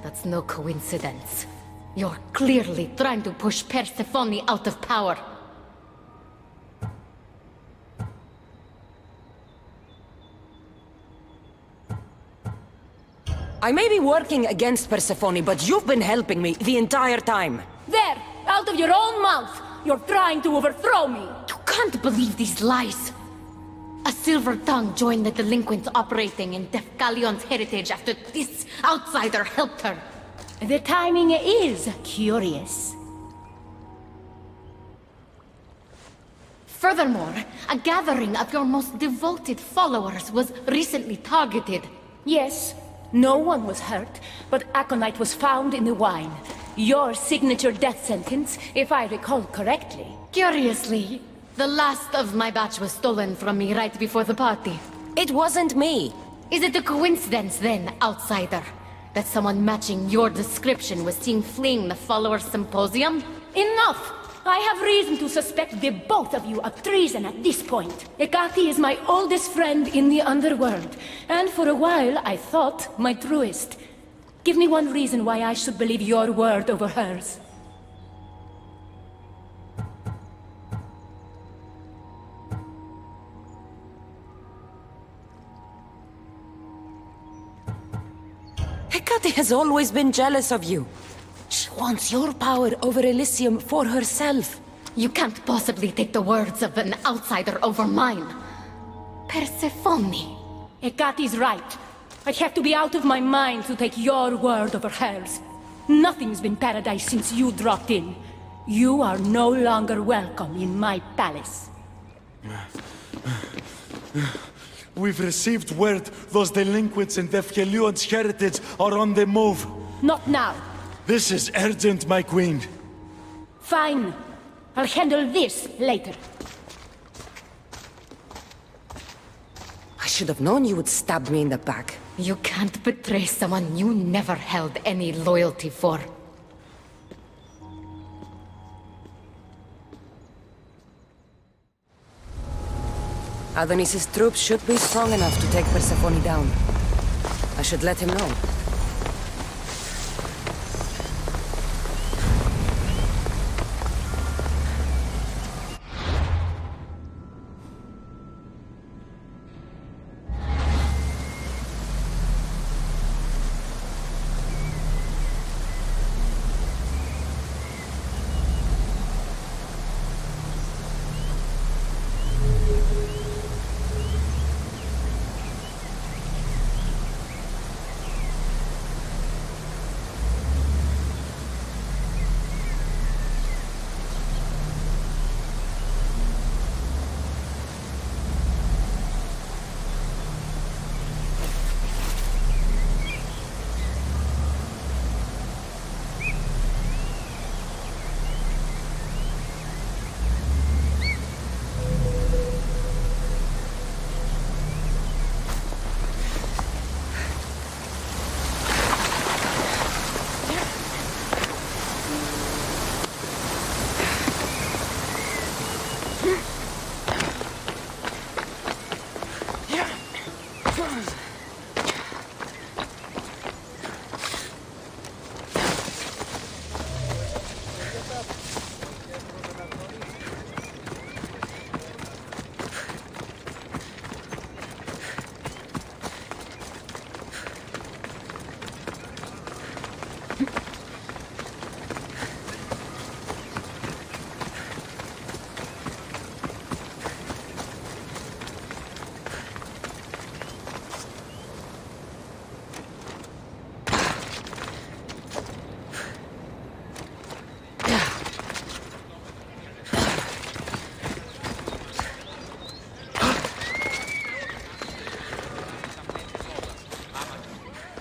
That's no coincidence. You're clearly trying to push Persephone out of power. I may be working against Persephone, but you've been helping me the entire time. There! Out of your own mouth! You're trying to overthrow me! You can't believe these lies! A silver tongue joined the delinquents operating in Defcalion's heritage after this outsider helped her. The timing is curious. Furthermore, a gathering of your most devoted followers was recently targeted. Yes, no one was hurt, but aconite was found in the wine. Your signature death sentence, if I recall correctly. Curiously, The last of my batch was stolen from me right before the party. It wasn't me. Is it a coincidence then, outsider, that someone matching your description was seen fleeing the followers' symposium? Enough! I have reason to suspect the both of you of treason at this point. Ekati is my oldest friend in the underworld, and for a while I thought my truest. Give me one reason why I should believe your word over hers. Hecate has always been jealous of you. She wants your power over Elysium for herself. You can't possibly take the words of an outsider over mine. Persephone. Hekate's right. I have to be out of my mind to take your word over hers. Nothing's been paradise since you dropped in. You are no longer welcome in my palace. We've received word those delinquents in the HELIUS heritage are on the move. Not now. This is urgent, my queen. Fine. I'll handle this later. I should have known you would stab me in the back. You can't betray someone you never held any loyalty for. Adonis's troops should be strong enough to take Persephone down. I should let him know.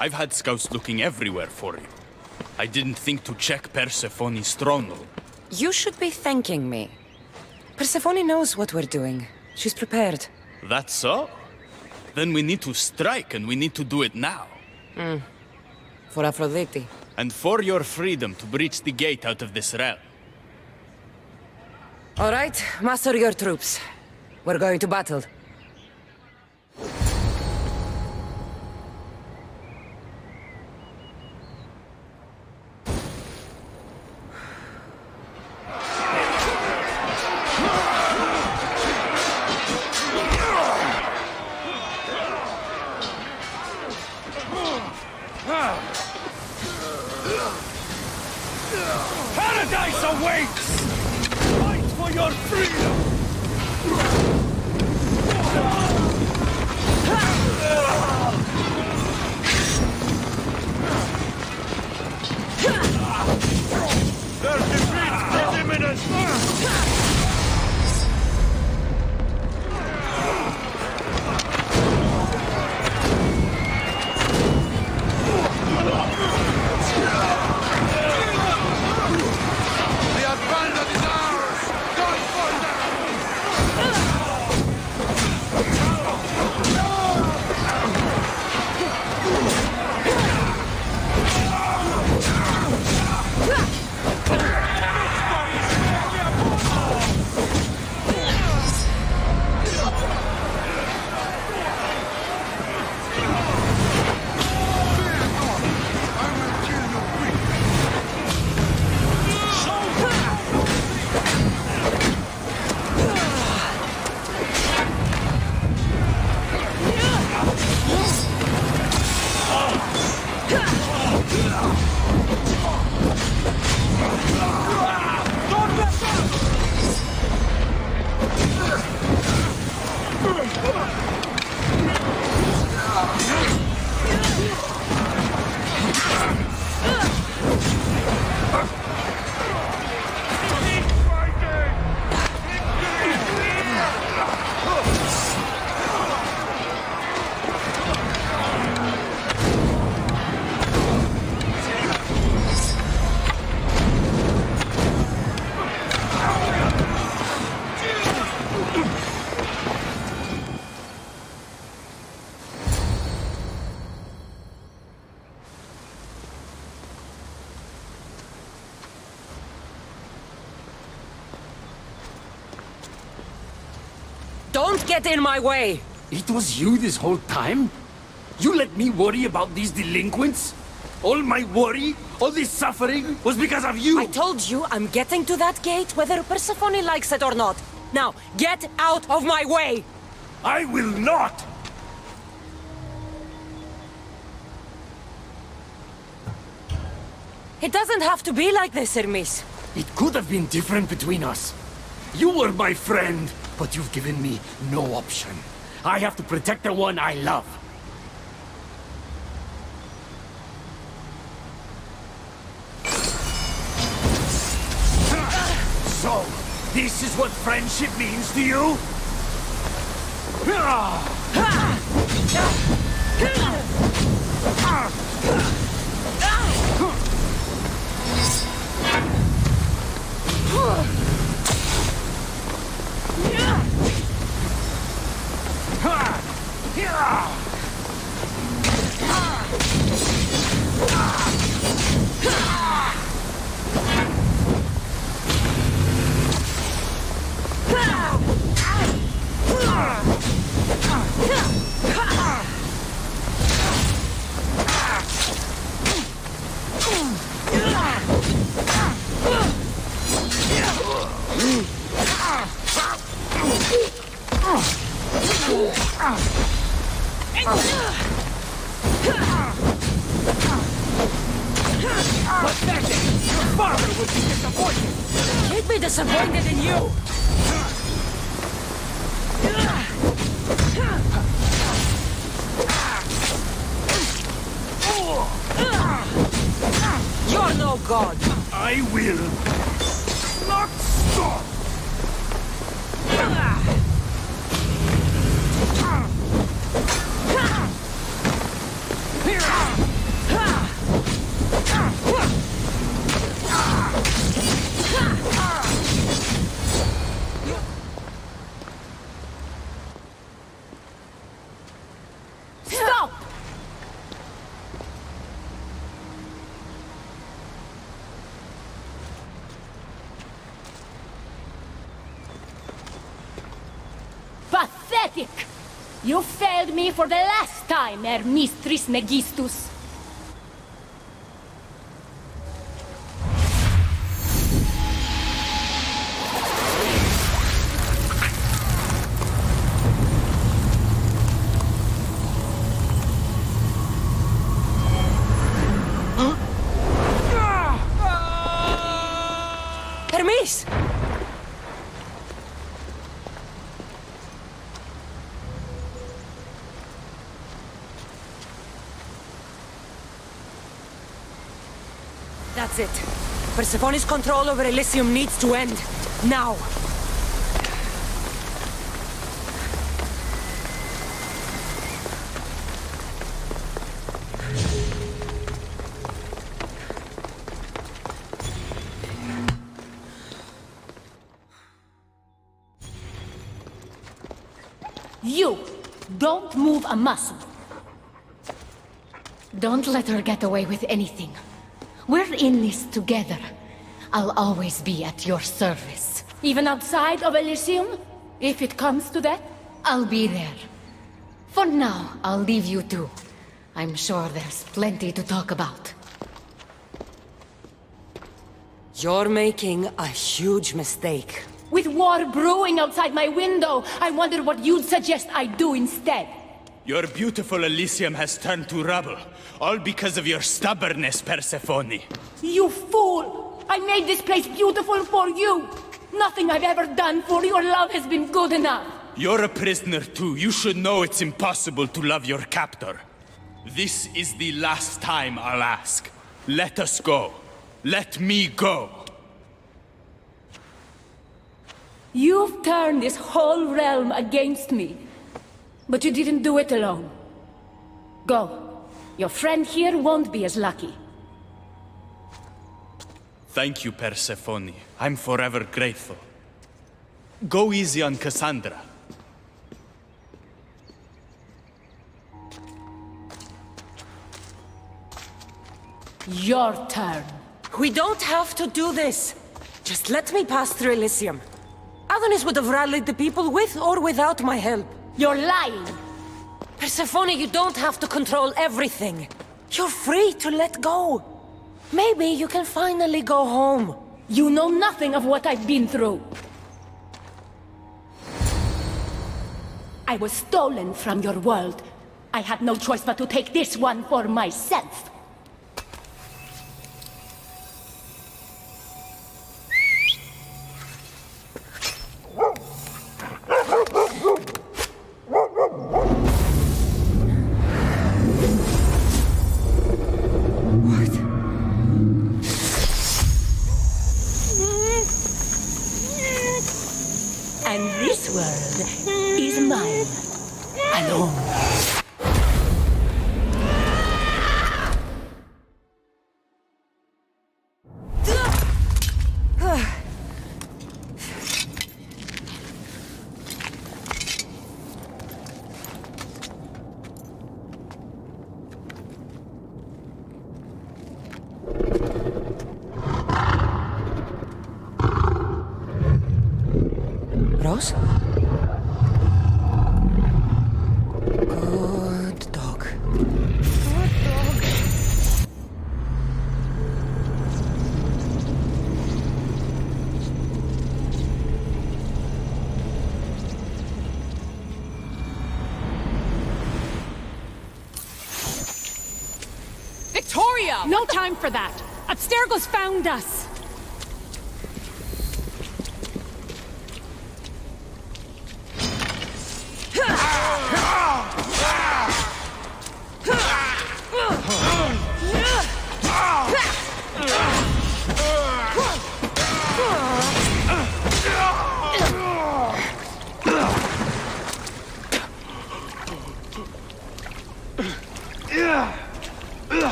I've had scouts looking everywhere for you. I didn't think to check Persephone's throne room. You should be thanking me. Persephone knows what we're doing. She's prepared. That's so? Then we need to strike, and we need to do it now. For Aphrodite. And for your freedom to breach the gate out of this realm. All right, muster your troops. We're going to battle. Paradise awaits! Fight for your freedom! Their defeat is imminent! The advantage is ours! Go for them! Don't get in my way! It was you this whole time? You let me worry about these delinquents? All my worry, all this suffering, was because of you! I told you I'm getting to that gate whether Persephone likes it or not. Now, get out of my way! I will not! It doesn't have to be like this, Hermes. It could have been different between us. You were my friend, but you've given me no option. I have to protect the one I love. So, this is what friendship means to you? He'd be disappointed in you! You're no god! I will not stop! Stop! Pathetic! You failed me for the last time, Hermes Trismegistus. Hermes! That's it. Persephone's control over Elysium needs to end. Now! You don't move a muscle. Don't let her get away with anything. We're in this together. I'll always be at your service. Even outside of Elysium? If it comes to that? I'll be there. For now, I'll leave you two. I'm sure there's plenty to talk about. You're making a huge mistake. With war brewing outside my window, I wonder what you'd suggest I do instead. Your beautiful Elysium has turned to rubble, all because of your stubbornness, Persephone. You fool! I made this place beautiful for you! Nothing I've ever done for your love has been good enough! You're a prisoner too. You should know it's impossible to love your captor. This is the last time I'll ask. Let us go. Let me go. You've turned this whole realm against me. But you didn't do it alone. Go. Your friend here won't be as lucky. Thank you, Persephone. I'm forever grateful. Go easy on Cassandra. Your turn. We don't have to do this. Just let me pass through Elysium. Adonis would have rallied the people with or without my help. You're lying! Persephone, you don't have to control everything. You're free to let go. Maybe you can finally go home. You know nothing of what I've been through. I was stolen from your world. I had no choice but to take this one for myself. And this world is mine, alone. Rose? Good dog. Good dog. Victoria! No time for that! Abstergo's found us!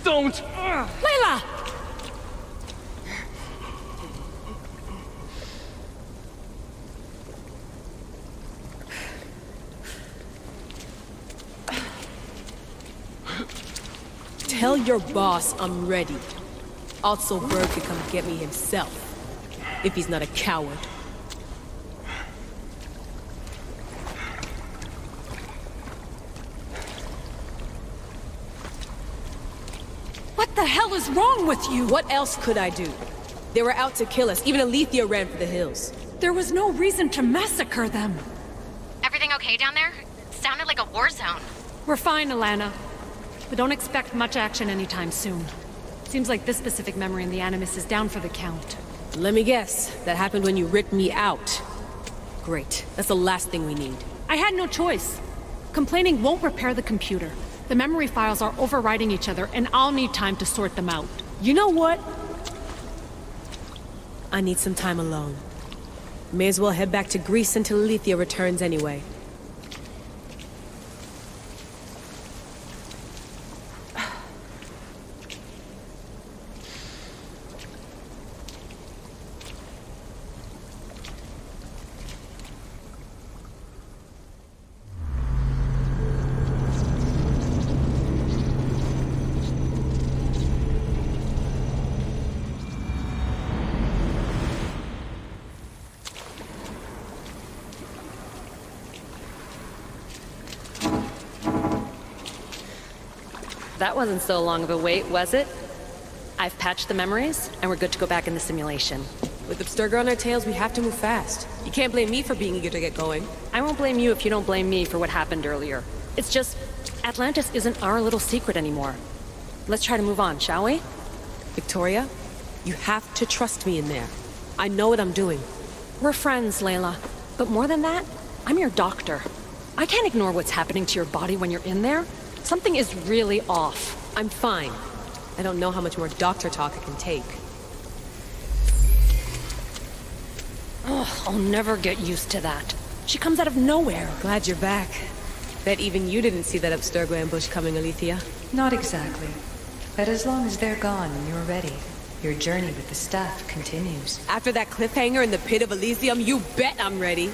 Don't! Layla! Tell your boss I'm ready. Also, Bird could come get me himself. If he's not a coward. What the hell is wrong with you? What else could I do? They were out to kill us. Even Alethea ran for the hills. There was no reason to massacre them. Everything okay down there? Sounded like a war zone. We're fine, Alana. But don't expect much action anytime soon. Seems like this specific memory in the Animus is down for the count. Let me guess. That happened when you ripped me out. Great. That's the last thing we need. I had no choice. Complaining won't repair the computer. The memory files are overriding each other, and I'll need time to sort them out. You know what? I need some time alone. May as well head back to Greece until Alethea returns anyway. That wasn't so long of a wait, was it? I've patched the memories, and we're good to go back in the simulation. With Abstergo on our tails, we have to move fast. You can't blame me for being eager to get going. I won't blame you if you don't blame me for what happened earlier. It's just, Atlantis isn't our little secret anymore. Let's try to move on, shall we? Victoria, you have to trust me in there. I know what I'm doing. We're friends, Layla. But more than that, I'm your doctor. I can't ignore what's happening to your body when you're in there. Something is really off. I'm fine. I don't know how much more doctor talk I can take. Oh, I'll never get used to that. She comes out of nowhere. Glad you're back. Bet even you didn't see that Abstergo ambush coming, Alethea. Not exactly. But as long as they're gone and you're ready, your journey with the staff continues. After that cliffhanger in the pit of Elysium, you bet I'm ready.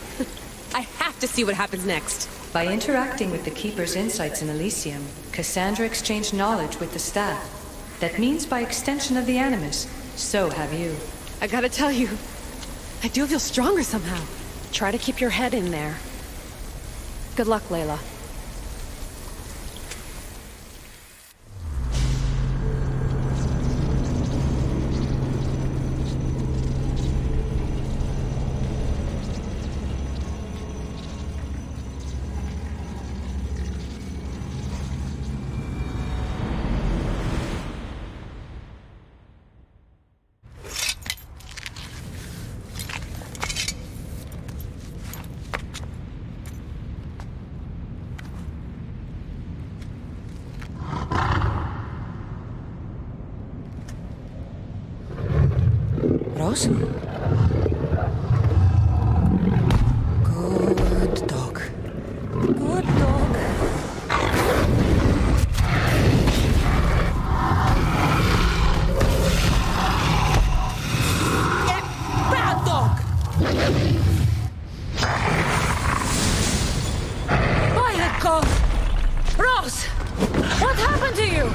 I have to see what happens next. By interacting with the Keeper's insights in Elysium, Cassandra exchanged knowledge with the staff. That means by extension of the Animus. So have you. I gotta tell you, I do feel stronger somehow. Try to keep your head in there. Good luck, Layla. Rose? Good dog. Good dog. Bad dog! By the God! Rose! What happened to you?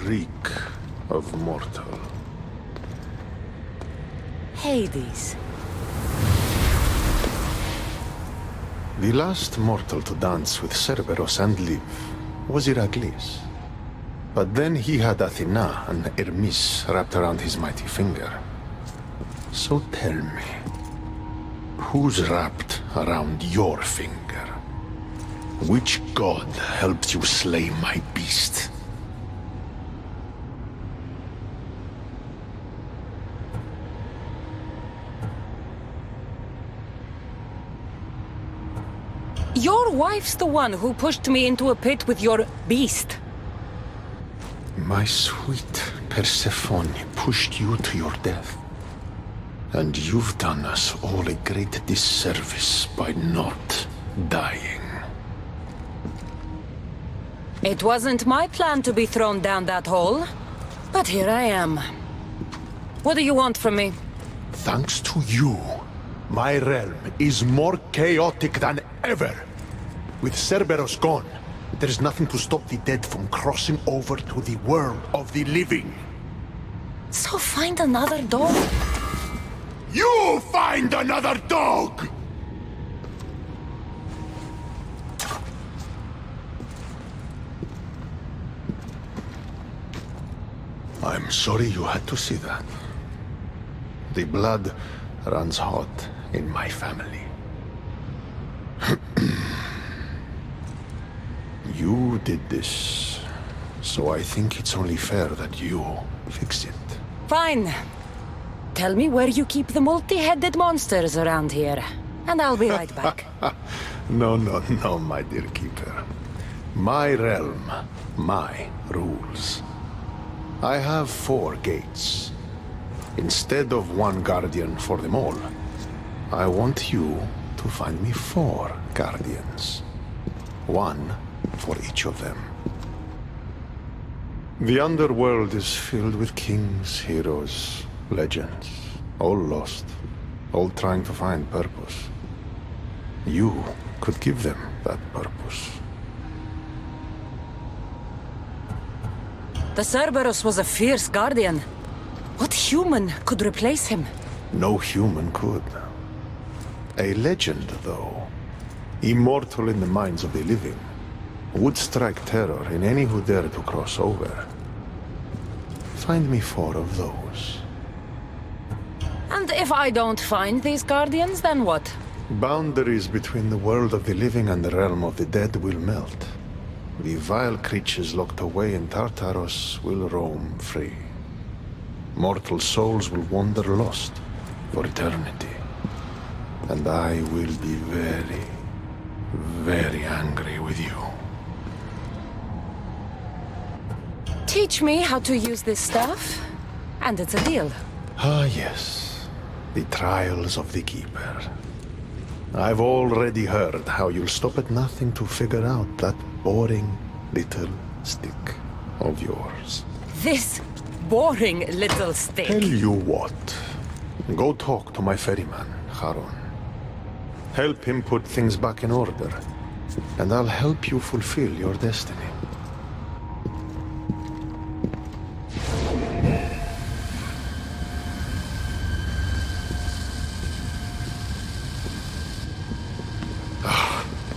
reek of mortal. Hades. The last mortal to dance with Cerberus and live was Heracles. But then he had Athena and Hermes wrapped around his mighty finger. So tell me, who's wrapped around your finger? Which god helped you slay my beast? Your wife's the one who pushed me into a pit with your beast. My sweet Persephone pushed you to your death. And you've done us all a great disservice by not dying. It wasn't my plan to be thrown down that hole, but here I am. What do you want from me? Thanks to you, my realm is more chaotic than ever. With Cerberus gone, there's nothing to stop the dead from crossing over to the world of the living. So find another dog. You find another dog! I'm sorry you had to see that. The blood runs hot in my family. You did this, so I think it's only fair that you fix it. Fine. Tell me where you keep the multi-headed monsters around here, and I'll be right back. No, my dear keeper. My realm, my rules. I have 4 gates. Instead of 1 guardian for them all, I want you to find me 4 guardians. 1 for each of them. The underworld is filled with kings, heroes, legends, all lost, all trying to find purpose. You could give them that purpose. The Cerberus was a fierce guardian. What human could replace him? No human could. A legend, though, immortal in the minds of the living, would strike terror in any who dare to cross over. Find me 4 of those. And if I don't find these guardians, then what? Boundaries between the world of the living and the realm of the dead will melt. The vile creatures locked away in Tartaros will roam free. Mortal souls will wander lost for eternity. And I will be very, very angry with you. Teach me how to use this stuff, and it's a deal. Ah, yes. The trials of the Keeper. I've already heard how you'll stop at nothing to figure out that boring little stick of yours. This boring little stick. Tell you what. Go talk to my ferryman, Charon. Help him put things back in order, and I'll help you fulfill your destiny.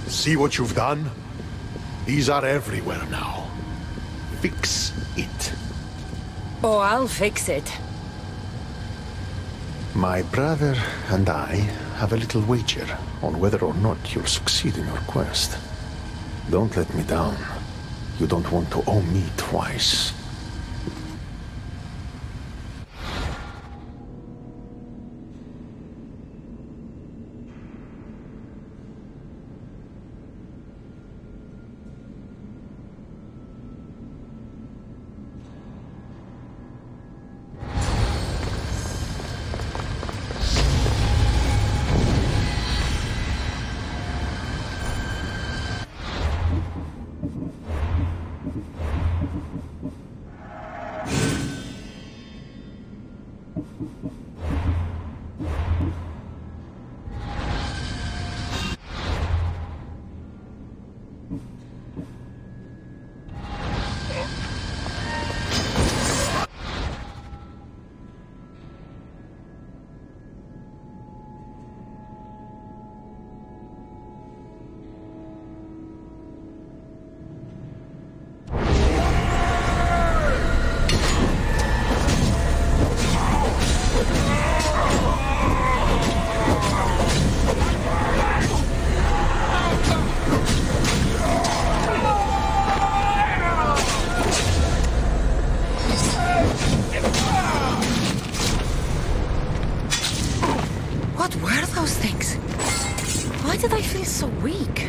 See what you've done? These are everywhere now. Fix it. Oh, I'll fix it. My brother and I have a little wager on whether or not you'll succeed in your quest. Don't let me down. You don't want to owe me twice. Thanks. Why did I feel so weak?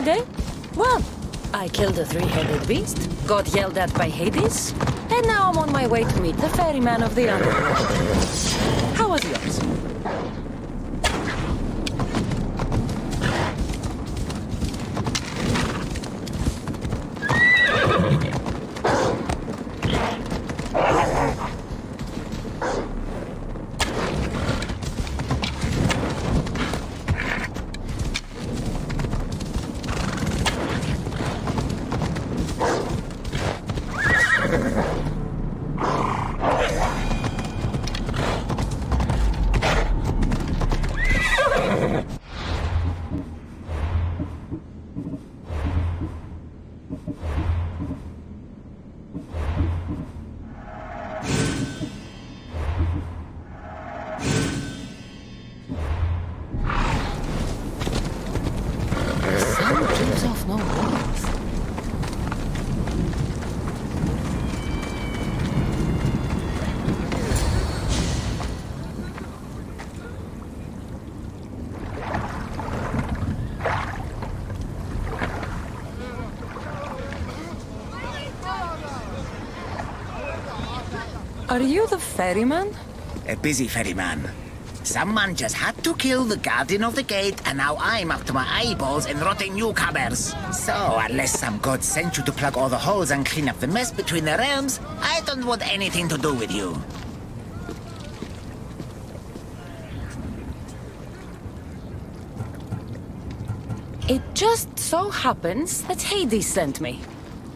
eh? Well, I killed a three-headed beast, got yelled at by Hades, and now I'm on my way to meet the ferryman of the underworld. How was yours? Are you the ferryman? A busy ferryman. Someone just had to kill the guardian of the gate, and now I'm up to my eyeballs in rotting newcomers. So, unless some god sent you to plug all the holes and clean up the mess between the realms, I don't want anything to do with you. It just so happens that Hades sent me.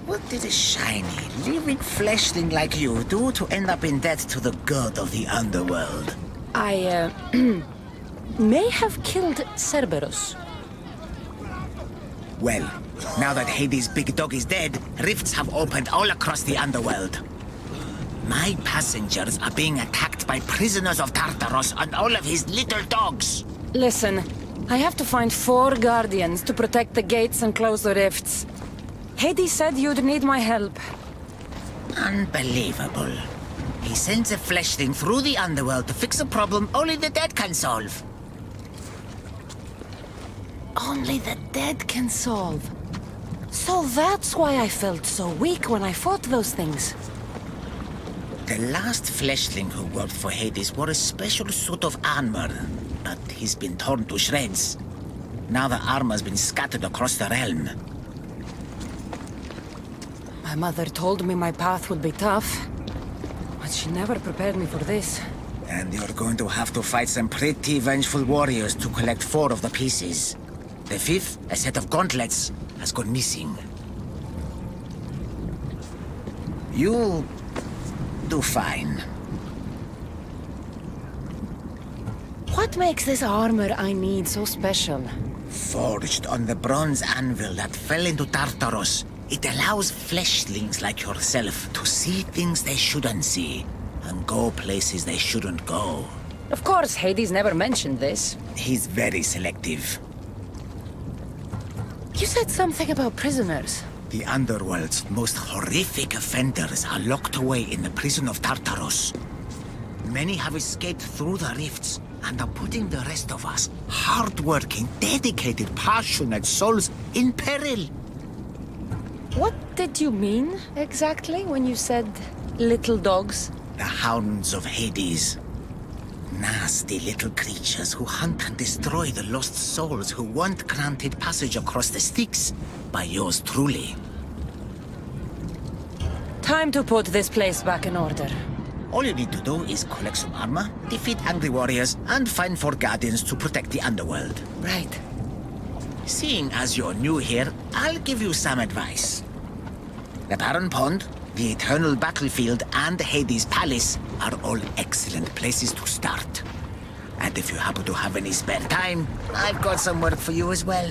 What did a shiny, living fleshling like you do to end up in debt to the god of the underworld? I, may have killed Cerberus. Well, now that Hades' big dog is dead, rifts have opened all across the underworld. My passengers are being attacked by prisoners of Tartaros and all of his little dogs. Listen, I have to find 4 guardians to protect the gates and close the rifts. Hades said you'd need my help. Unbelievable. He sends a fleshling through the underworld to fix a problem only the dead can solve. Only the dead can solve. So that's why I felt so weak when I fought those things. The last fleshling who worked for Hades wore a special suit of armor, but he's been torn to shreds. Now the armor's been scattered across the realm. My mother told me my path would be tough, but she never prepared me for this. And you're going to have to fight some pretty vengeful warriors to collect 4 of the pieces. The 5th, a set of gauntlets, has gone missing. You'll do fine. What makes this armor I need so special? Forged on the bronze anvil that fell into Tartaros, it allows fleshlings like yourself to see things they shouldn't see, and go places they shouldn't go. Of course, Hades never mentioned this. He's very selective. You said something about prisoners. The underworld's most horrific offenders are locked away in the prison of Tartaros. Many have escaped through the rifts, and are putting the rest of us, hard-working, dedicated, passionate souls, in peril. What did you mean, exactly, when you said little dogs? The hounds of Hades. Nasty little creatures who hunt and destroy the lost souls who weren't granted passage across the Styx by yours truly. Time to put this place back in order. All you need to do is collect some armor, defeat angry warriors, and find 4 guardians to protect the underworld. Right. Seeing as you're new here, I'll give you some advice. The Barren Pond, the Eternal Battlefield, and Hades Palace are all excellent places to start. And if you happen to have any spare time, I've got some work for you as well.